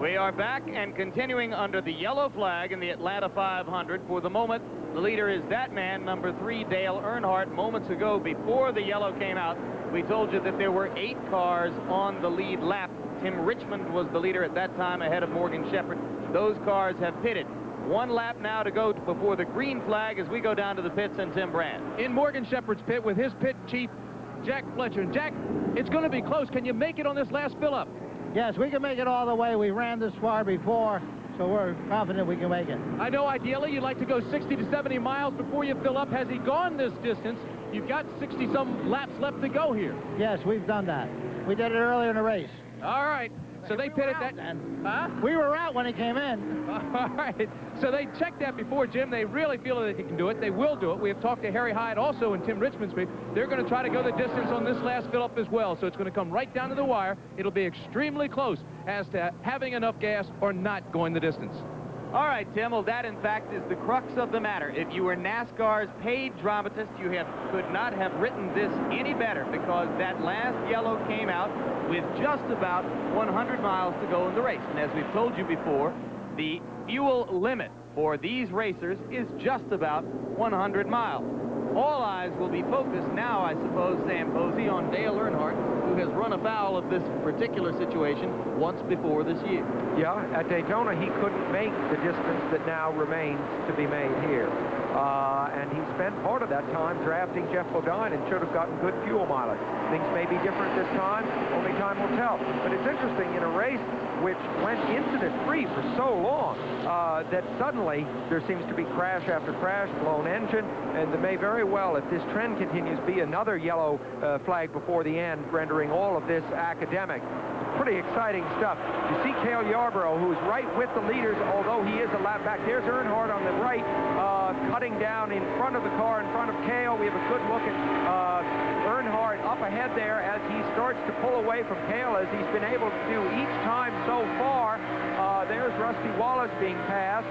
We are back and continuing under the yellow flag in the Atlanta 500. For the moment, the leader is that man, number 3, Dale Earnhardt. Moments ago, before the yellow came out, we told you that there were 8 cars on the lead lap. Tim Richmond was the leader at that time, ahead of Morgan Shepherd. Those cars have pitted. 1 lap now to go before the green flag as we go down to the pits and Tim Brand. In Morgan Shepherd's pit with his pit chief, Jack Fletcher. Jack, it's going to be close. Can you make it on this last fill-up? Yes, we can make it all the way. We ran this far before, so we're confident we can make it. I know ideally you'd like to go 60 to 70 miles before you fill up. Has he gone this distance? You've got 60-some laps left to go here. Yes, we've done that. We did it earlier in the race. All right. So they pitted that. Huh? We were out when he came in. All right. So they checked that before, Jim. They really feel that they can do it. They will do it. We have talked to Harry Hyde also and Tim Richmond's pit. They're going to try to go the distance on this last fill-up as well. So it's going to come right down to the wire. It'll be extremely close as to having enough gas or not going the distance. All right, Tim. Well, that, in fact, is the crux of the matter. If you were NASCAR's paid dramatist, you could not have written this any better, because that last yellow came out with just about 100 miles to go in the race. And as we've told you before, the fuel limit for these racers is just about 100 miles. All eyes will be focused now, I suppose, Sam Posey, on Dale Earnhardt, who has run afoul of this particular situation once before this year. Yeah, at Daytona, he couldn't make the distance that now remains to be made here. And he spent part of that time drafting Jeff Bodine and should have gotten good fuel mileage. Things may be different this time. Only time will tell. But it's interesting, in a race which went incident-free for so long, that suddenly there seems to be crash after crash, blown engine, and there may very well, if this trend continues, be another yellow flag before the end, rendering all of this academic. Pretty exciting stuff. You see Cale Yarborough, who's right with the leaders, although he is a lap back. There's Earnhardt on the right, cutting down in front of the car, in front of Cale. We have a good look at Earnhardt up ahead there as he starts to pull away from Cale, as he's been able to do each time so far. There's Rusty Wallace being passed.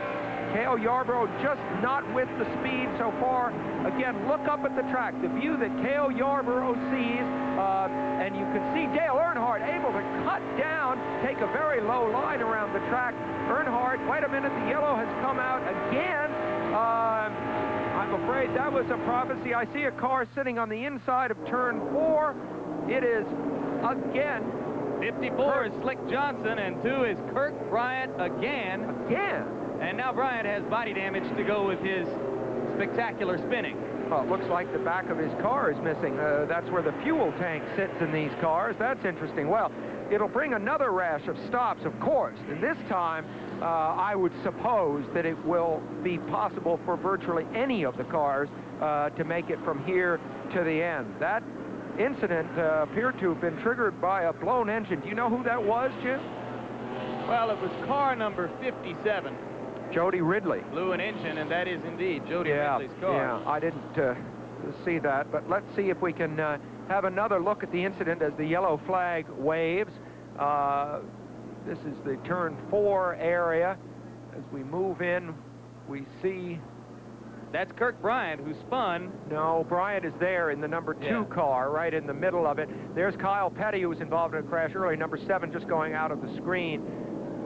Cale Yarborough just not with the speed so far. Again, look up at the track. The view that Cale Yarborough sees, and you can see Dale Earnhardt able to cut down, take a very low line around the track. Earnhardt, wait a minute, the yellow has come out again. I'm afraid that was a prophecy. I see a car sitting on the inside of turn 4. It is again 54 is Slick Johnson, and 2 is Kirk Bryant again. And now Bryant has body damage to go with his spectacular spinning. Well, it looks like the back of his car is missing. That's where the fuel tank sits in these cars. That's interesting. Well, it'll bring another rash of stops, of course. And this time, I would suppose that it will be possible for virtually any of the cars to make it from here to the end. That incident appeared to have been triggered by a blown engine. Do you know who that was, Jim? Well, it was car number 57. Jody Ridley. Blew an engine, and that is indeed Jody Ridley's car. Yeah, I didn't see that, but let's see if we can have another look at the incident as the yellow flag waves. This is the turn 4 area. As we move in, we see... That's Kirk Bryant, who spun. No, Bryant is there in the number 2 car, right in the middle of it. There's Kyle Petty, who was involved in a crash earlier, number 7 just going out of the screen.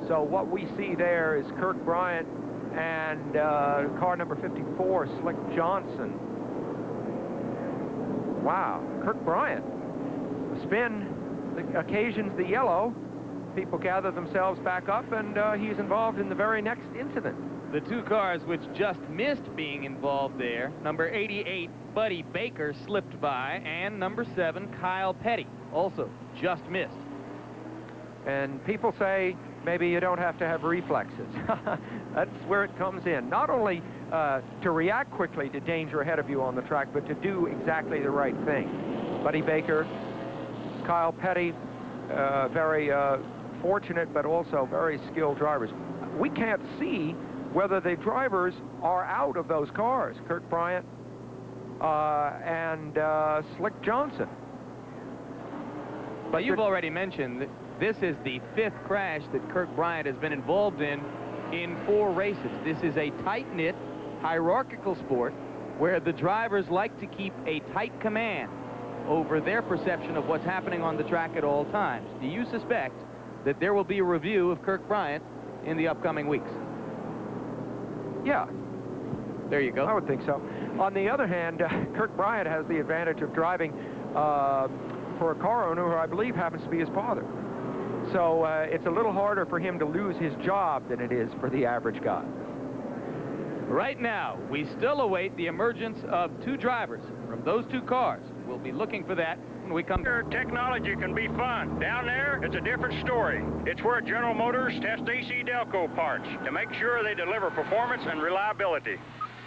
So what we see there is Kirk Bryant and car number 54, Slick Johnson. Wow, Kirk Bryant. The spin occasions the yellow. People gather themselves back up, and he's involved in the very next incident. The 2 cars which just missed being involved there, number 88, Buddy Baker, slipped by, and number 7, Kyle Petty, also just missed. And people say maybe you don't have to have reflexes. That's where it comes in. Not only to react quickly to danger ahead of you on the track, but to do exactly the right thing. Buddy Baker, Kyle Petty, very fortunate but also very skilled drivers. We can't see whether the drivers are out of those cars, Kirk Bryant and Slick Johnson. But you've already mentioned that this is the 5th crash that Kirk Bryant has been involved in 4 races. This is a tight-knit, hierarchical sport where the drivers like to keep a tight command over their perception of what's happening on the track at all times. Do you suspect that there will be a review of Kirk Bryant in the upcoming weeks? Yeah. There you go. I would think so. On the other hand, Kirk Bryant has the advantage of driving for a car owner who I believe happens to be his father. So it's a little harder for him to lose his job than it is for the average guy. Right now, we still await the emergence of 2 drivers from those 2 cars. We'll be looking for that when we come. Here, technology can be fun. Down there, it's a different story. It's where General Motors tests AC Delco parts to make sure they deliver performance and reliability.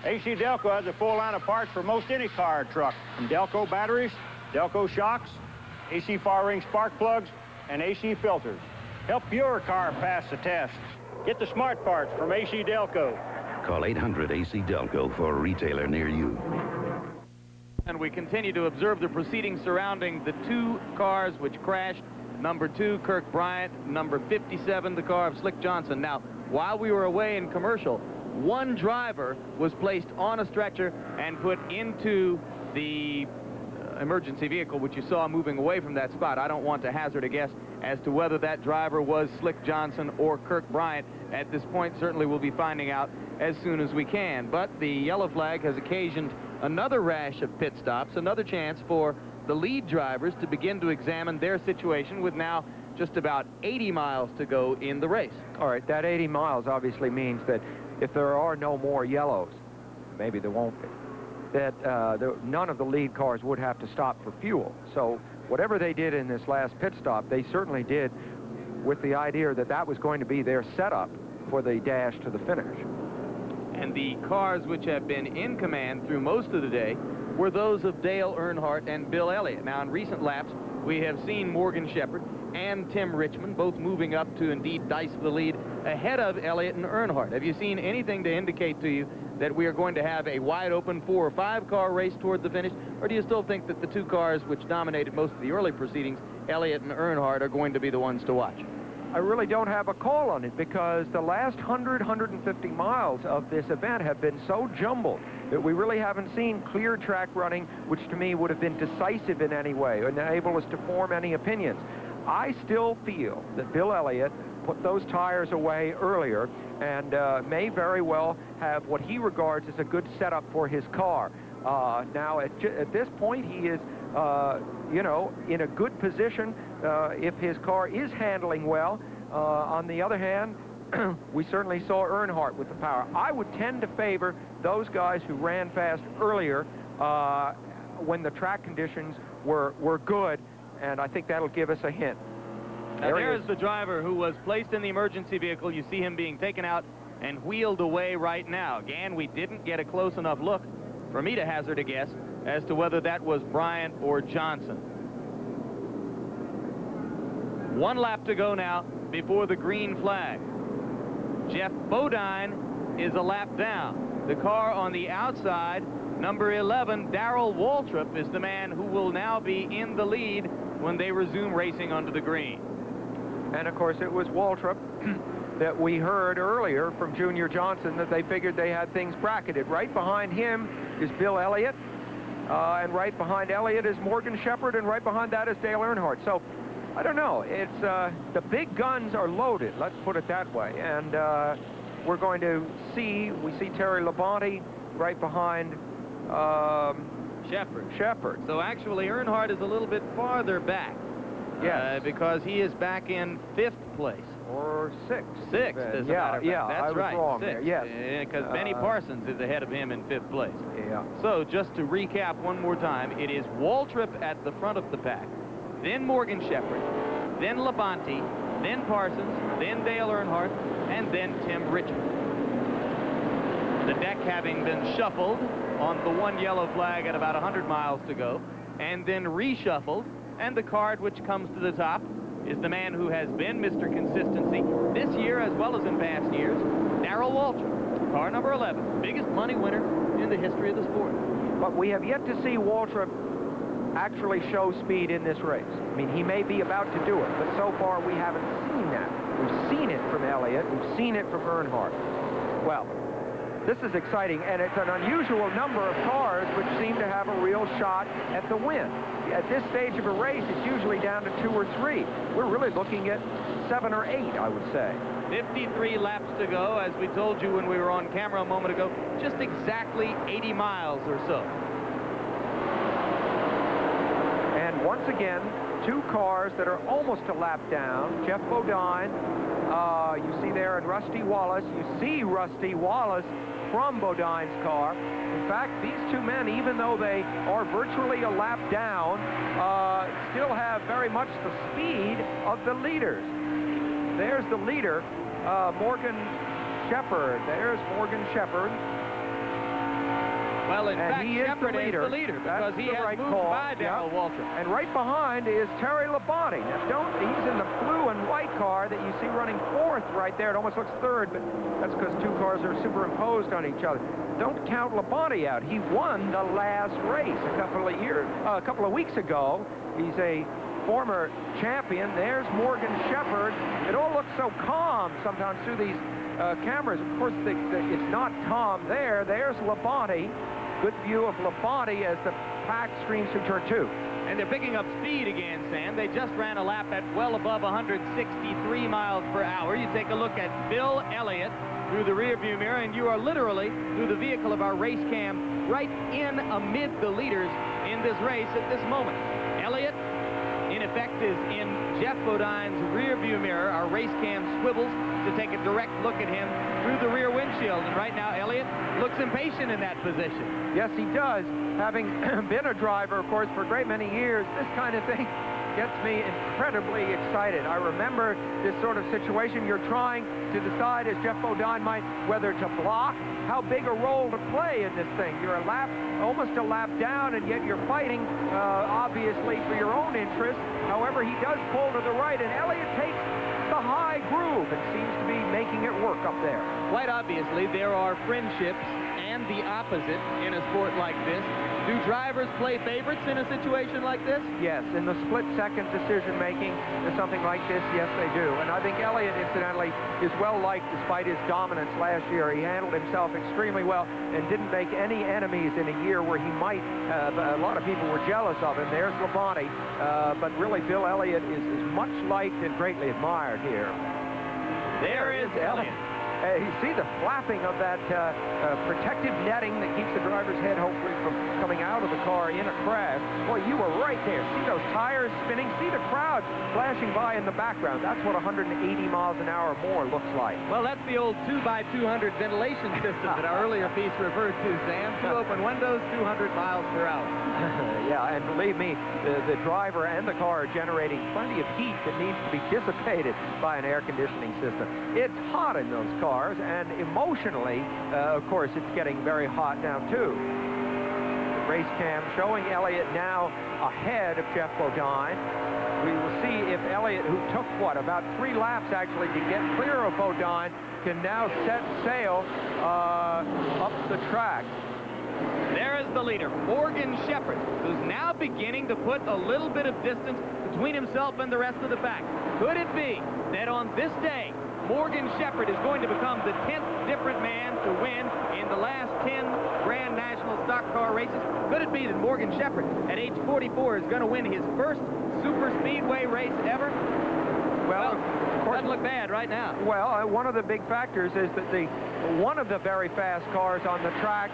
AC Delco has a full line of parts for most any car or truck, from Delco batteries, Delco shocks, AC fire ring spark plugs, and AC filters. Help your car pass the test. Get the smart parts from AC Delco. Call 800 AC Delco for a retailer near you. And we continue to observe the proceedings surrounding the 2 cars which crashed. Number 2, Kirk Bryant. Number 57, the car of Slick Johnson. Now, while we were away in commercial, 1 driver was placed on a stretcher and put into the emergency vehicle, which you saw moving away from that spot. I don't want to hazard a guess as to whether that driver was Slick Johnson or Kirk Bryant. At this point, certainly we'll be finding out as soon as we can. But the yellow flag has occasioned another rash of pit stops, another chance for the lead drivers to begin to examine their situation with now just about 80 miles to go in the race. All right, that 80 miles obviously means that if there are no more yellows, maybe there won't be, that none of the lead cars would have to stop for fuel. So whatever they did in this last pit stop, they certainly did with the idea that that was going to be their setup for the dash to the finish. And the cars which have been in command through most of the day were those of Dale Earnhardt and Bill Elliott. Now, in recent laps, we have seen Morgan Shepherd and Tim Richmond both moving up to indeed dice the lead ahead of Elliott and Earnhardt. Have you seen anything to indicate to you that we are going to have a wide-open 4 or 5 car race toward the finish? Or do you still think that the 2 cars which dominated most of the early proceedings, Elliott and Earnhardt, are going to be the ones to watch? I really don't have a call on it because the last 150 miles of this event have been so jumbled that we really haven't seen clear track running, which to me would have been decisive in any way and enable us to form any opinions. I still feel that Bill Elliott put those tires away earlier and may very well have what he regards as a good setup for his car. Now, at this point, he is, you know, in a good position if his car is handling well. On the other hand, we certainly saw Earnhardt with the power. I would tend to favor those guys who ran fast earlier when the track conditions were good, and I think that'll give us a hint. Now there's the driver who was placed in the emergency vehicle. You see him being taken out and wheeled away right now. Again, we didn't get a close enough look for me to hazard a guess as to whether that was Bryant or Johnson. 1 lap to go now before the green flag. Jeff Bodine is a lap down. The car on the outside, number 11, Darrell Waltrip, is the man who will now be in the lead when they resume racing under the green. And of course it was Waltrip that we heard earlier from Junior Johnson that they figured they had things bracketed. Right behind him is Bill Elliott, and right behind Elliott is Morgan Shepherd, and right behind that is Dale Earnhardt. So I don't know. It's the big guns are loaded, let's put it that way. And we're going to see, we see Terry Labonte right behind Shepherd. So actually Earnhardt is a little bit farther back. Yes. Because he is back in 5th place. Or 6th. 6th, as a matter of fact. Yeah, that's I was right. wrong 6th. there, yes. Because Benny Parsons is ahead of him in 5th place. Yeah. So just to recap one more time, it is Waltrip at the front of the pack, then Morgan Shepherd, then Labonte, then Parsons, then Dale Earnhardt, and then Tim Richmond. The deck having been shuffled on the 1 yellow flag at about 100 miles to go, and then reshuffled, and the card which comes to the top is the man who has been Mr. Consistency this year as well as in past years, Darrell Waltrip, car number 11, biggest money winner in the history of the sport. But we have yet to see Waltrip actually show speed in this race. I mean, he may be about to do it, but so far we haven't seen that. We've seen it from Elliott, we've seen it from Earnhardt. Well, this is exciting, and it's an unusual number of cars which seem to have a real shot at the win. At this stage of a race, it's usually down to 2 or 3. We're really looking at 7 or 8, I would say. 53 laps to go, as we told you when we were on camera a moment ago, just exactly 80 miles or so. And once again, 2 cars that are almost a lap down. Jeff Bodine, you see there, and Rusty Wallace. You see Rusty Wallace from Bodine's car. In fact, these 2 men, even though they are virtually a lap down, still have very much the speed of the leaders. There's the leader, Morgan Shepherd. There's Morgan Shepherd. Well, in fact, Shepherd is the leader because he has moved by Darrell Waltrip. And right behind is Terry Labonte. Now, he's in the blue and white car that you see running 4th right there. It almost looks 3rd, but that's because 2 cars are superimposed on each other. Don't count Labonte out. He won the last race a couple of weeks ago. He's a former champion. There's Morgan Shepherd. It all looks so calm sometimes through these cameras. Of course, it's not calm there. There's Labonte. Good view of Labonte as the pack streams through turn 2. And they're picking up speed again, Sam. They just ran a lap at well above 163 miles per hour. You take a look at Bill Elliott through the rearview mirror, and you are literally, through the vehicle of our race cam, right in amid the leaders in this race at this moment. Elliott, in effect, is in Jeff Bodine's rearview mirror. Our race cam swivels to take a direct look at him through the rear windshield. And right now, Elliott looks impatient in that position. Yes, he does. Having been a driver, of course, for a great many years, this kind of thing gets me incredibly excited. I remember this sort of situation. You're trying to decide, as Jeff Bodine might, whether to block, how big a role to play in this thing. You're almost a lap down, and yet you're fighting, obviously, for your own interest. However, he does pull to the right, and Elliott takes the high groove and seems to be making it work up there. Quite obviously, there are friendships and and the opposite in a sport like this. Do drivers play favorites in a situation like this? Yes, in the split-second decision-making in something like this, yes, they do. And I think Elliott, incidentally, is well-liked despite his dominance last year. He handled himself extremely well and didn't make any enemies in a year where he might a lot of people were jealous of him. There's Labonte, but really Bill Elliott is much liked and greatly admired here. There is Elliott. You see the flapping of that protective netting that keeps the driver's head hopefully from coming out of the car in a crash. Boy, you were right there. See those tires spinning? See the crowd flashing by in the background. That's what 180 miles an hour more looks like. Well, that's the old 2x200 ventilation system that our earlier piece referred to, Sam. 2 open windows, 200 miles per hour. Yeah, and believe me, the driver and the car are generating plenty of heat that needs to be dissipated by an air conditioning system. It's hot in those cars, and emotionally, of course, it's getting very hot now, too. The race cam showing Elliott now ahead of Jeff Bodine. We will see if Elliott, who took, what, about 3 laps, actually, to get clear of Bodine, can now set sail up the track. There is the leader, Morgan Shepherd, who's now beginning to put a little bit of distance between himself and the rest of the pack. Could it be that on this day, Morgan Shepherd is going to become the 10th different man to win in the last 10 Grand National stock car races? Could it be that Morgan Shepherd, at age 44, is going to win his first super speedway race ever? Well, of course, doesn't look bad right now. Well, one of the big factors is that one of the very fast cars on the track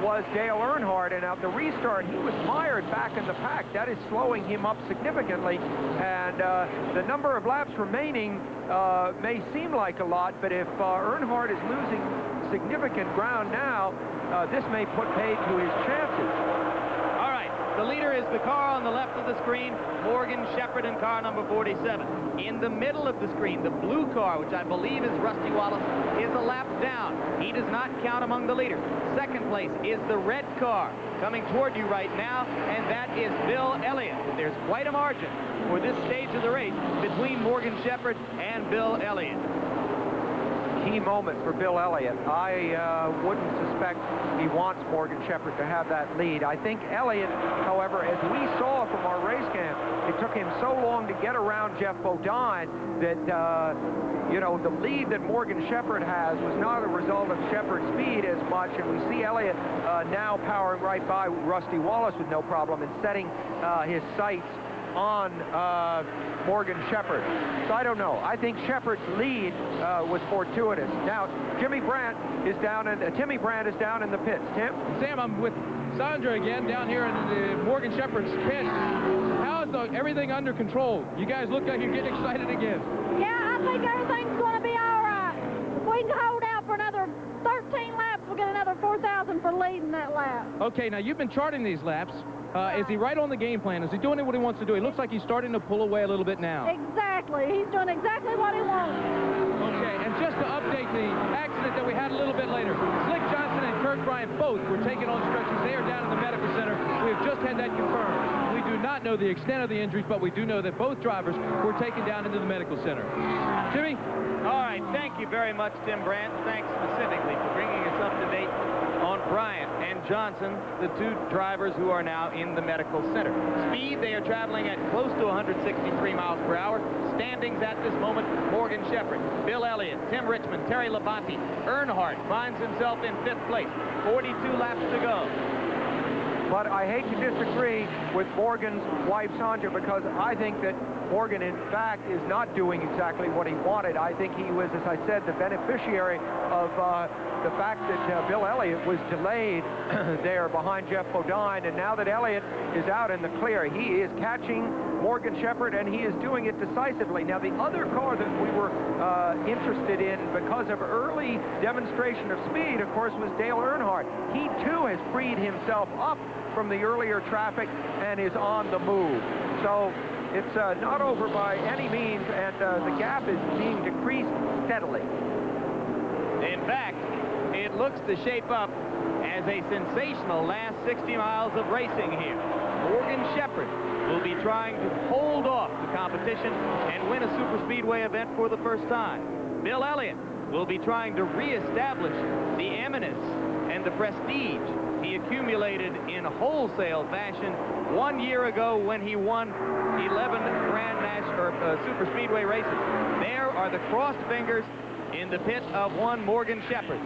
was Dale Earnhardt, and at the restart, he was mired back in the pack. That is slowing him up significantly, and the number of laps remaining may seem like a lot, but if Earnhardt is losing significant ground now, this may put paid to his chances. The leader is the car on the left of the screen, Morgan Shepherd in car number 47. In the middle of the screen, the blue car, which I believe is Rusty Wallace, is a lap down. He does not count among the leaders. Second place is the red car coming toward you right now, and that is Bill Elliott. There's quite a margin for this stage of the race between Morgan Shepherd and Bill Elliott. Key moment for Bill Elliott. I wouldn't suspect he wants Morgan Shepherd to have that lead. I think Elliott, however, as we saw from our race cam, it took him so long to get around Jeff Bodine that, you know, the lead that Morgan Shepherd has was not a result of Shepherd's speed as much, and we see Elliott now powering right by Rusty Wallace with no problem and setting his sights on Morgan Shepherd. So I don't know. I think Shepherd's lead was fortuitous. Now, Timmy Brandt is down in the pits. Tim? Sam, I'm with Sandra again down here in the Morgan Shepherd's pit. How is everything under control? You guys look like you're getting excited again. Yeah, I think everything's going to be all right. If we can hold out for another 13 laps, we'll get another 4,000 for leading that lap. Okay, now you've been charting these laps. Is he right on the game plan? Is he doing what he wants to do? He looks like he's starting to pull away a little bit now. Exactly. He's doing exactly what he wants. Okay, and just to update the accident that we had a little bit later, Slick Johnson and Kurt Bryant both were taken on stretchers. They are down in the medical center. We have just had that confirmed. We do not know the extent of the injuries, but we do know that both drivers were taken down into the medical center. Jimmy? All right, thank you very much, Tim Brandt. Thanks specifically for bringing us up to date on Bryant and Johnson, the two drivers who are now in the medical center. Speed, they are traveling at close to 163 miles per hour. Standings at this moment, Morgan Shepherd, Bill Elliott, Tim Richmond, Terry Labonte. Earnhardt finds himself in 5th place. 42 laps to go. But I hate to disagree with Morgan's wife, Sandra, because I think that Morgan, in fact, is not doing exactly what he wanted. I think he was, as I said, the beneficiary of the fact that Bill Elliott was delayed there behind Jeff Bodine, and now that Elliott is out in the clear, he is catching Morgan Shepherd, and he is doing it decisively. Now, the other car that we were interested in because of early demonstration of speed, of course, was Dale Earnhardt. He, too, has freed himself up from the earlier traffic and is on the move. So it's not over by any means, and the gap is being decreased steadily. In fact, it looks to shape up as a sensational last 60 miles of racing here. Morgan Shepherd will be trying to hold off the competition and win a super speedway event for the first time. Bill Elliott will be trying to reestablish the eminence and the prestige he accumulated in wholesale fashion 1 year ago when he won 11 Super Speedway races. There are the crossed fingers in the pit of one Morgan Shepherd.